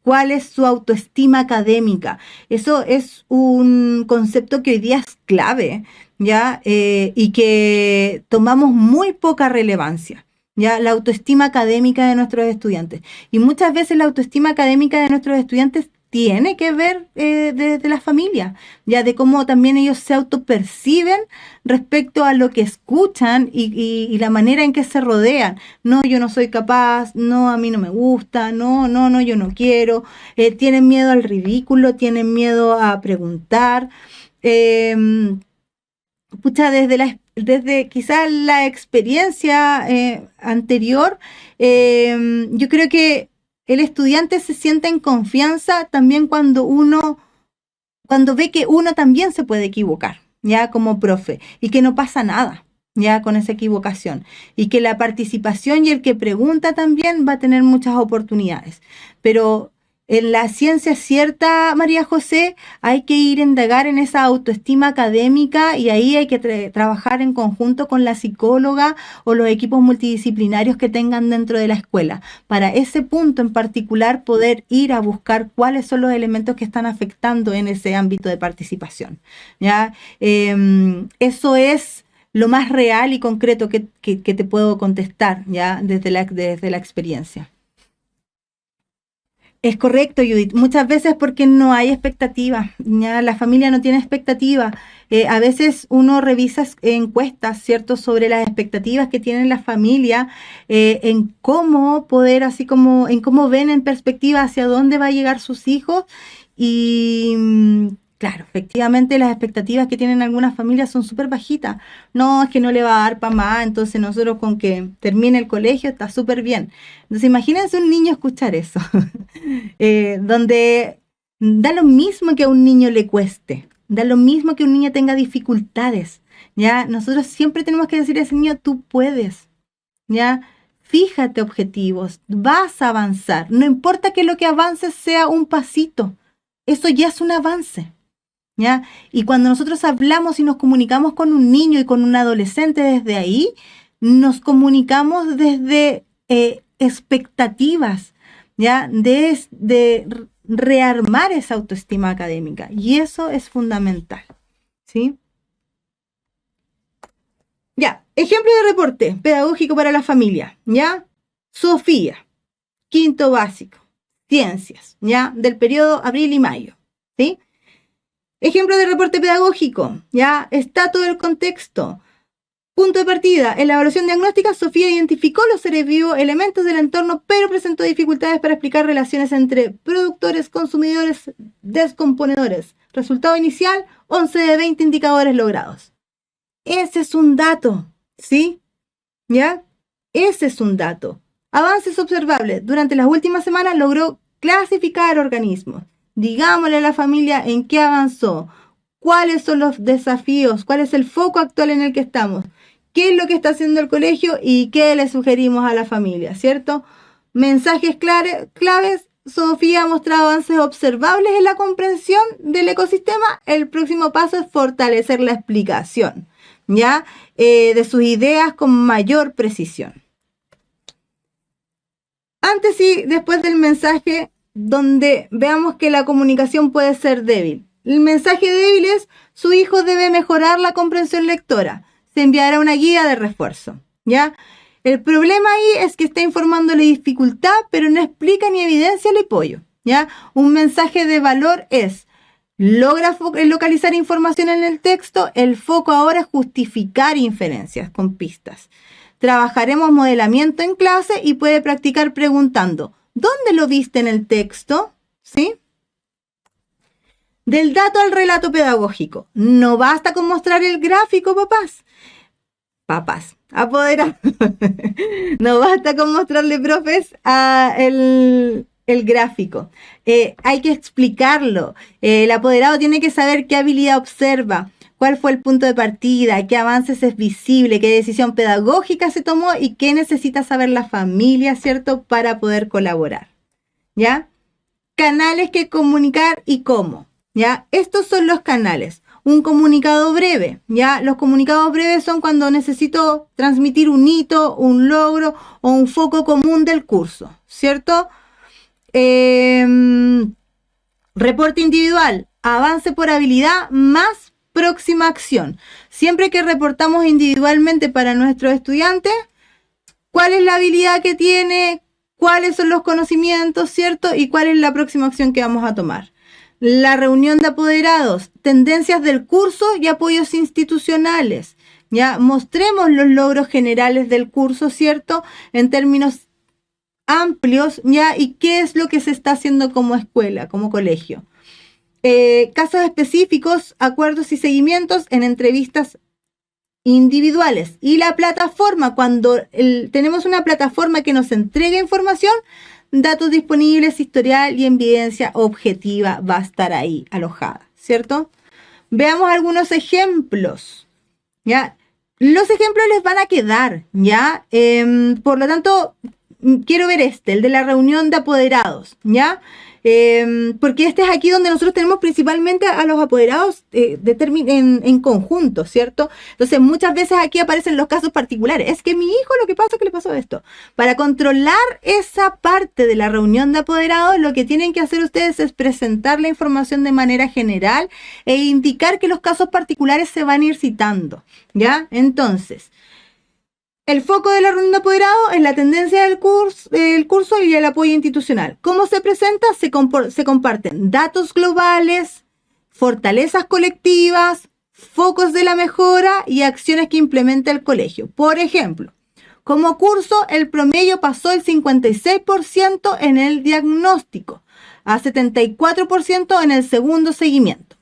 ¿Cuál es su autoestima académica? Eso es un concepto que hoy día es clave, ¿ya? Y que tomamos muy poca relevancia, ¿ya? La autoestima académica de nuestros estudiantes. Y muchas veces la autoestima académica de nuestros estudiantes tiene que ver de la familia, ya de cómo también ellos se autoperciben respecto a lo que escuchan y la manera en que se rodean. No, yo no soy capaz, no, a mí no me gusta, no, yo no quiero. Tienen miedo al ridículo, tienen miedo a preguntar. Desde quizás la experiencia anterior, yo creo que el estudiante se siente en confianza también cuando ve que uno también se puede equivocar, ya como profe, y que no pasa nada, ya con esa equivocación, y que la participación y el que pregunta también va a tener muchas oportunidades. Pero en la ciencia cierta, María José, hay que ir a indagar en esa autoestima académica y ahí hay que trabajar en conjunto con la psicóloga o los equipos multidisciplinarios que tengan dentro de la escuela. Para ese punto en particular, poder ir a buscar cuáles son los elementos que están afectando en ese ámbito de participación, ¿ya? Eso es lo más real y concreto que te puedo contestar, ¿ya? Desde la experiencia. Es correcto, Judith. Muchas veces porque no hay expectativa, ¿ya? La familia no tiene expectativa. A veces uno revisa encuestas, ¿cierto?, sobre las expectativas que tiene la familia, en cómo poder, así como en cómo ven en perspectiva hacia dónde va a llegar sus hijos. Y claro, efectivamente las expectativas que tienen algunas familias son súper bajitas. No, es que no le va a dar para más, entonces nosotros con que termine el colegio está súper bien. Entonces imagínense un niño escuchar eso, donde da lo mismo que a un niño le cueste, da lo mismo que un niño tenga dificultades, ¿ya? Nosotros siempre tenemos que decir a ese niño, tú puedes, ¿ya? Fíjate objetivos, vas a avanzar, no importa que lo que avances sea un pasito, eso ya es un avance, ¿ya? Y cuando nosotros hablamos y nos comunicamos con un niño y con un adolescente desde ahí, nos comunicamos desde expectativas, ¿ya? De rearmar esa autoestima académica. Y eso es fundamental, ¿sí? Ya, ejemplo de reporte pedagógico para la familia, ¿ya? Sofía, quinto básico, ciencias, ¿ya? Del periodo abril y mayo, ¿sí? Ejemplo de reporte pedagógico, ¿ya? Está todo el contexto. Punto de partida. En la evaluación diagnóstica, Sofía identificó los seres vivos, elementos del entorno, pero presentó dificultades para explicar relaciones entre productores, consumidores, descomponedores. Resultado inicial, 11 de 20 indicadores logrados. Ese es un dato, ¿sí? ¿Ya? Ese es un dato. Avances observables. Durante las últimas semanas logró clasificar organismos. Digámosle a la familia en qué avanzó, cuáles son los desafíos, cuál es el foco actual en el que estamos, qué es lo que está haciendo el colegio y qué le sugerimos a la familia, ¿cierto? Mensajes claves. Sofía ha mostrado avances observables en la comprensión del ecosistema. El próximo paso es fortalecer la explicación, ¿ya? De sus ideas con mayor precisión. Antes y después del mensaje, donde veamos que la comunicación puede ser débil. El mensaje débil es: su hijo debe mejorar la comprensión lectora. Se enviará una guía de refuerzo, ¿ya? El problema ahí es que está informando la dificultad, pero no explica ni evidencia el apoyo, ¿ya? Un mensaje de valor es: logra localizar información en el texto. El foco ahora es justificar inferencias con pistas. Trabajaremos modelamiento en clase y puede practicar preguntando: ¿dónde lo viste en el texto? ¿Sí? Del dato al relato pedagógico. No basta con mostrar el gráfico, papás, apoderados. No basta con mostrarle, profes, el el gráfico. Hay que explicarlo. El apoderado tiene que saber qué habilidad observa, cuál fue el punto de partida, qué avances es visible, qué decisión pedagógica se tomó y qué necesita saber la familia, ¿cierto?, para poder colaborar. ¿Ya? Canales que comunicar y cómo. ¿Ya? Estos son los canales. Un comunicado breve, ¿ya? Los comunicados breves son cuando necesito transmitir un hito, un logro o un foco común del curso, ¿cierto? Reporte individual, avance por habilidad más próxima acción. Siempre que reportamos individualmente para nuestros estudiantes, ¿cuál es la habilidad que tiene? ¿Cuáles son los conocimientos, cierto? Y cuál es la próxima acción que vamos a tomar. La reunión de apoderados, tendencias del curso y apoyos institucionales. Ya mostremos los logros generales del curso, ¿cierto? En términos amplios, ¿ya? Y qué es lo que se está haciendo como escuela, como colegio. Casos específicos, acuerdos y seguimientos en entrevistas individuales. Y la plataforma, cuando tenemos una plataforma que nos entrega información, datos disponibles, historial y evidencia objetiva va a estar ahí alojada, ¿cierto? Veamos algunos ejemplos, ¿ya? Los ejemplos les van a quedar, ¿ya? Por lo tanto, quiero ver el de la reunión de apoderados, ¿ya? Porque este es aquí donde nosotros tenemos principalmente a los apoderados en conjunto, ¿cierto? Entonces muchas veces aquí aparecen los casos particulares. Es que mi hijo lo que pasa es que le pasó esto. Para controlar esa parte de la reunión de apoderados, lo que tienen que hacer ustedes es presentar la información de manera general e indicar que los casos particulares se van a ir citando, ¿ya? Entonces, el foco de la reunión de apoderado es la tendencia del curso y el apoyo institucional. ¿Cómo se presenta? Se comparten datos globales, fortalezas colectivas, focos de la mejora y acciones que implementa el colegio. Por ejemplo, como curso, el promedio pasó el 56% en el diagnóstico, a 74% en el segundo seguimiento.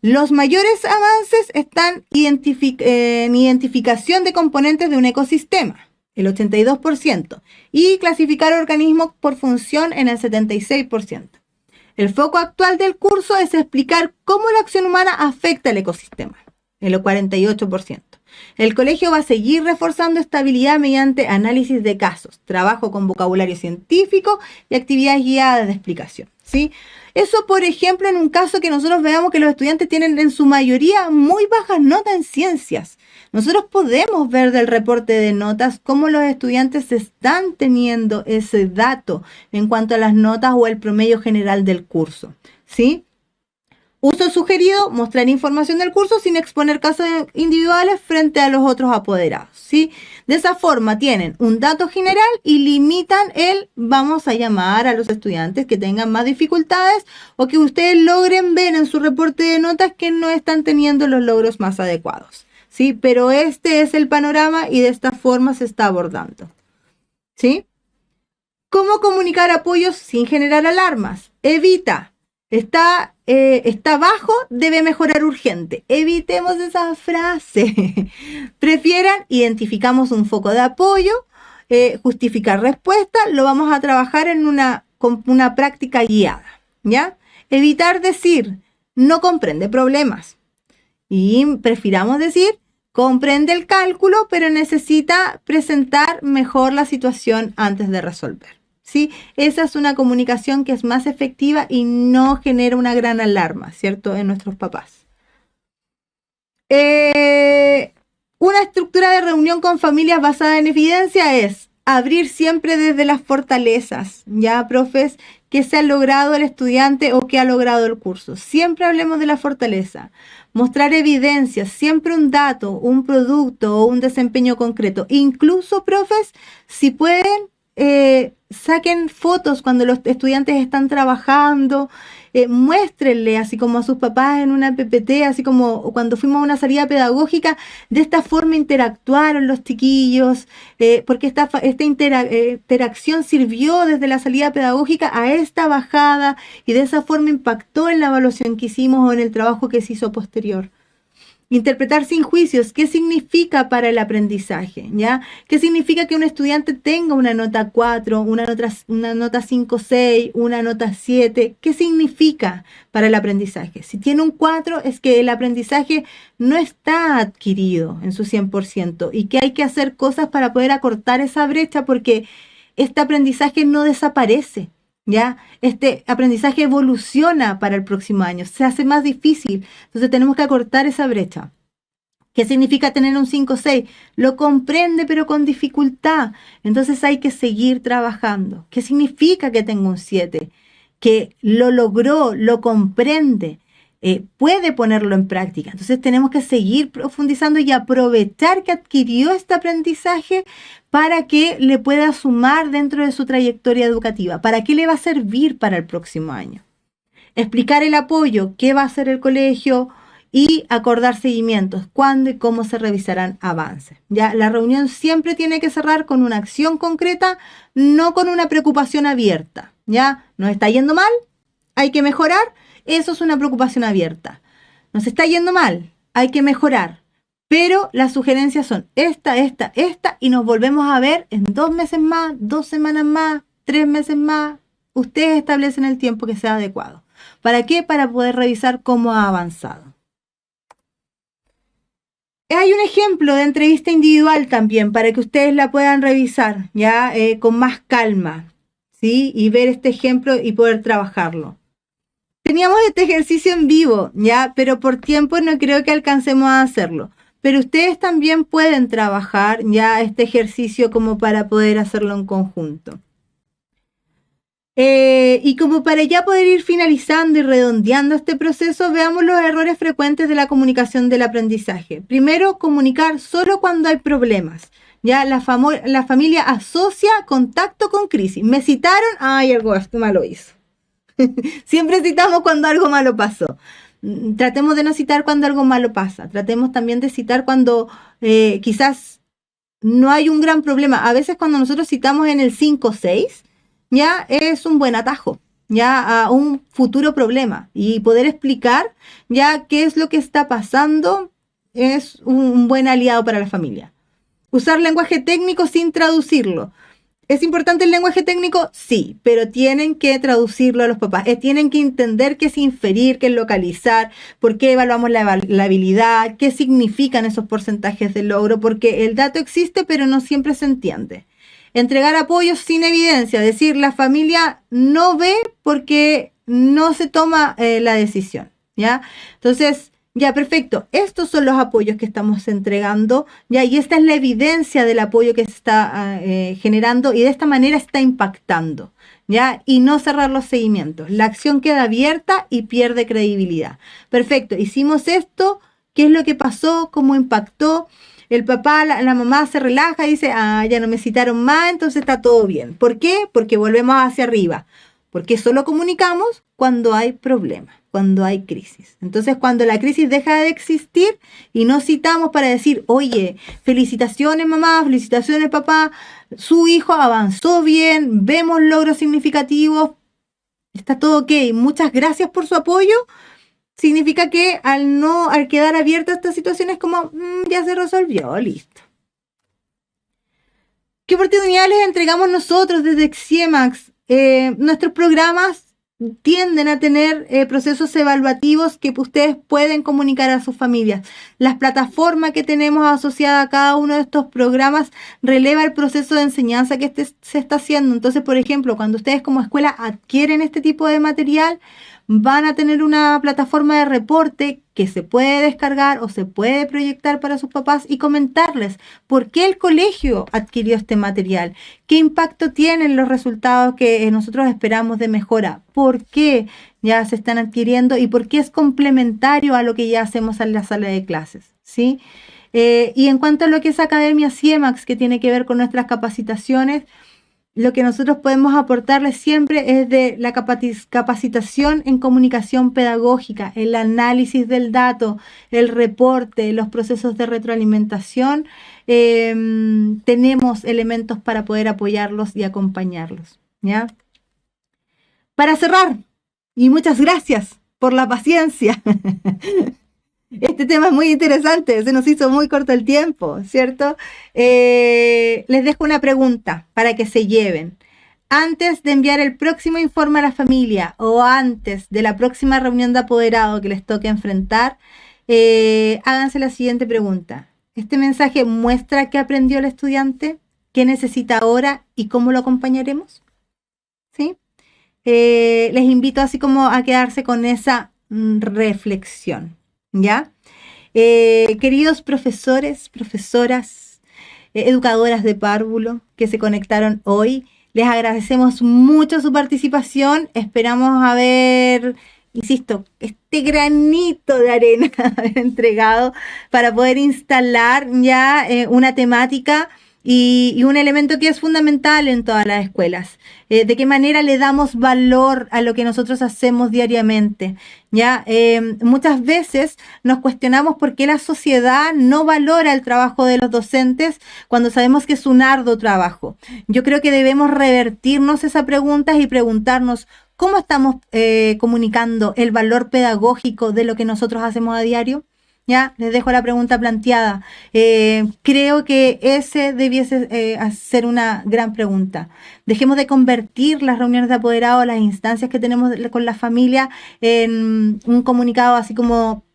Los mayores avances están en identificación de componentes de un ecosistema, el 82%, y clasificar organismos por función en el 76%. El foco actual del curso es explicar cómo la acción humana afecta al ecosistema, el 48%. El colegio va a seguir reforzando esta habilidad mediante análisis de casos, trabajo con vocabulario científico y actividades guiadas de explicación, ¿sí? Eso, por ejemplo, en un caso que nosotros veamos que los estudiantes tienen en su mayoría muy bajas notas en ciencias. Nosotros podemos ver del reporte de notas cómo los estudiantes están teniendo ese dato en cuanto a las notas o el promedio general del curso, ¿sí? Uso sugerido, mostrar información del curso sin exponer casos individuales frente a los otros apoderados, ¿sí? De esa forma tienen un dato general y limitan vamos a llamar a los estudiantes que tengan más dificultades o que ustedes logren ver en su reporte de notas que no están teniendo los logros más adecuados, ¿sí? Pero este es el panorama y de esta forma se está abordando, ¿sí? ¿Cómo comunicar apoyos sin generar alarmas? Evita. Está bajo, debe mejorar urgente. Evitemos esa frase. Prefieran, identificamos un foco de apoyo, justificar respuesta, lo vamos a trabajar en una práctica guiada, ¿ya? Evitar decir, no comprende problemas. Y prefiramos decir, comprende el cálculo, pero necesita presentar mejor la situación antes de resolver. ¿Sí? Esa es una comunicación que es más efectiva y no genera una gran alarma, ¿cierto?, en nuestros papás. Una estructura de reunión con familias basada en evidencia es abrir siempre desde las fortalezas, ¿ya, profes? Que se ha logrado el estudiante o que ha logrado el curso. Siempre hablemos de la fortaleza. Mostrar evidencias, siempre un dato, un producto o un desempeño concreto. Incluso, profes, si pueden, saquen fotos cuando los estudiantes están trabajando, muéstrenle así como a sus papás en una PPT, así como cuando fuimos a una salida pedagógica, de esta forma interactuaron los chiquillos, porque esta interacción sirvió desde la salida pedagógica a esta bajada y de esa forma impactó en la evaluación que hicimos o en el trabajo que se hizo posterior. Interpretar sin juicios, ¿qué significa para el aprendizaje? ¿Ya? ¿Qué significa que un estudiante tenga una nota 4, una nota 5, 6, una nota 7? ¿Qué significa para el aprendizaje? Si tiene un 4 es que el aprendizaje no está adquirido en su 100% y que hay que hacer cosas para poder acortar esa brecha porque este aprendizaje no desaparece. ¿Ya? Este aprendizaje evoluciona para el próximo año, se hace más difícil, entonces tenemos que acortar esa brecha. ¿Qué significa tener un 5-6? Lo comprende pero con dificultad, entonces hay que seguir trabajando. ¿Qué significa que tengo un 7? Que lo logró, lo comprende, puede ponerlo en práctica. Entonces tenemos que seguir profundizando y aprovechar que adquirió este aprendizaje para que le pueda sumar dentro de su trayectoria educativa. ¿Para qué le va a servir para el próximo año? Explicar el apoyo, qué va a hacer el colegio y acordar seguimientos, cuándo y cómo se revisarán avances. Ya, la reunión siempre tiene que cerrar con una acción concreta, no con una preocupación abierta. ¿Ya? ¿Nos está yendo mal? ¿Hay que mejorar? Eso es una preocupación abierta. Nos está yendo mal, hay que mejorar. Pero las sugerencias son esta, y nos volvemos a ver en 2 meses más, 2 semanas más, 3 meses más. Ustedes establecen el tiempo que sea adecuado. ¿Para qué? Para poder revisar cómo ha avanzado. Hay un ejemplo de entrevista individual también para que ustedes la puedan revisar, ya con más calma, ¿sí? Y ver este ejemplo y poder trabajarlo. Teníamos este ejercicio en vivo, ¿ya? Pero por tiempo no creo que alcancemos a hacerlo. Pero ustedes también pueden trabajar ya este ejercicio como para poder hacerlo en conjunto. Y como para ya poder ir finalizando y redondeando este proceso, veamos los errores frecuentes de la comunicación del aprendizaje. Primero, comunicar solo cuando hay problemas. Ya la familia asocia contacto con crisis. Me citaron, ay, algo malo hizo. Siempre citamos cuando algo malo pasó. Tratemos de no citar cuando algo malo pasa. Tratemos también de citar cuando quizás no hay un gran problema. A veces cuando nosotros citamos en el 5-6, ya es un buen atajo, ya a un futuro problema. Y poder explicar ya qué es lo que está pasando es un buen aliado para la familia. Usar lenguaje técnico sin traducirlo. ¿Es importante el lenguaje técnico? Sí, pero tienen que traducirlo a los papás. Tienen que entender qué es inferir, qué es localizar, por qué evaluamos la habilidad, qué significan esos porcentajes de logro, porque el dato existe, pero no siempre se entiende. Entregar apoyos sin evidencia, es decir, la familia no ve porque no se toma la decisión, ¿ya? Entonces, ya, perfecto. Estos son los apoyos que estamos entregando, ya, y esta es la evidencia del apoyo que se está generando y de esta manera está impactando, ya, y no cerrar los seguimientos. La acción queda abierta y pierde credibilidad. Perfecto, hicimos esto, ¿qué es lo que pasó? ¿Cómo impactó? El papá, la mamá se relaja y dice, ya no me citaron más, entonces está todo bien. ¿Por qué? Porque volvemos hacia arriba. Porque solo comunicamos cuando hay problemas, cuando hay crisis. Entonces, cuando la crisis deja de existir y no citamos para decir, oye, felicitaciones mamá, felicitaciones papá, su hijo avanzó bien, vemos logros significativos, está todo ok, muchas gracias por su apoyo, significa que al quedar abierta esta situación es como, ya se resolvió, listo. ¿Qué oportunidades les entregamos nosotros desde CIEMAX? Nuestros programas tienden a tener procesos evaluativos que ustedes pueden comunicar a sus familias. Las plataformas que tenemos asociadas a cada uno de estos programas releva el proceso de enseñanza que se está haciendo. Entonces, por ejemplo, cuando ustedes como escuela adquieren este tipo de material, van a tener una plataforma de reporte que se puede descargar o se puede proyectar para sus papás y comentarles por qué el colegio adquirió este material, qué impacto tienen los resultados que nosotros esperamos de mejora, por qué ya se están adquiriendo y por qué es complementario a lo que ya hacemos en la sala de clases, ¿sí? Y en cuanto a lo que es Academia CIEMAX, que tiene que ver con nuestras capacitaciones, lo que nosotros podemos aportarles siempre es de la capacitación en comunicación pedagógica, el análisis del dato, el reporte, los procesos de retroalimentación. Tenemos elementos para poder apoyarlos y acompañarlos, ¿ya? Para cerrar, y muchas gracias por la paciencia. Este tema es muy interesante, se nos hizo muy corto el tiempo, ¿cierto? Les dejo una pregunta para que se lleven. Antes de enviar el próximo informe a la familia o antes de la próxima reunión de apoderado que les toque enfrentar, háganse la siguiente pregunta. ¿Este mensaje muestra qué aprendió el estudiante? ¿Qué necesita ahora y cómo lo acompañaremos? ¿Sí? Les invito así como a quedarse con esa reflexión, ¿ya? Queridos profesores, profesoras, educadoras de párvulo que se conectaron hoy, les agradecemos mucho su participación. Esperamos haber, insisto, este granito de arena entregado para poder instalar ya una temática y un elemento que es fundamental en todas las escuelas. De qué manera le damos valor a lo que nosotros hacemos diariamente. ¿Ya? Muchas veces nos cuestionamos por qué la sociedad no valora el trabajo de los docentes cuando sabemos que es un arduo trabajo. Yo creo que debemos revertirnos esas preguntas y preguntarnos cómo estamos comunicando el valor pedagógico de lo que nosotros hacemos a diario. Ya, les dejo la pregunta planteada. Creo que ese debiese ser una gran pregunta. Dejemos de convertir las reuniones de apoderados, las instancias que tenemos con la familia, en un comunicado así como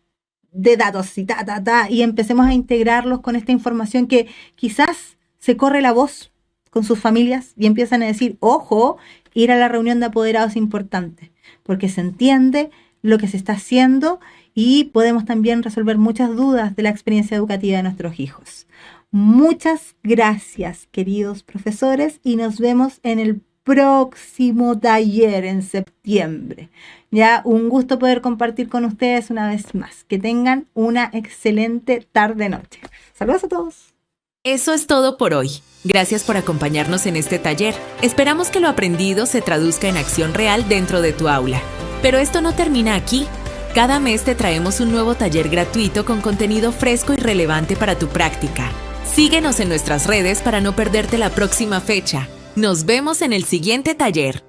de datos y empecemos a integrarlos con esta información que quizás se corre la voz con sus familias y empiezan a decir, ojo, ir a la reunión de apoderados es importante, porque se entiende lo que se está haciendo y podemos también resolver muchas dudas de la experiencia educativa de nuestros hijos. Muchas gracias, queridos profesores, y nos vemos en el próximo taller en septiembre. Ya, un gusto poder compartir con ustedes una vez más. Que tengan una excelente tarde-noche. Saludos a todos. Eso es todo por hoy. Gracias por acompañarnos en este taller. Esperamos que lo aprendido se traduzca en acción real dentro de tu aula. Pero esto no termina aquí. Cada mes te traemos un nuevo taller gratuito con contenido fresco y relevante para tu práctica. Síguenos en nuestras redes para no perderte la próxima fecha. Nos vemos en el siguiente taller.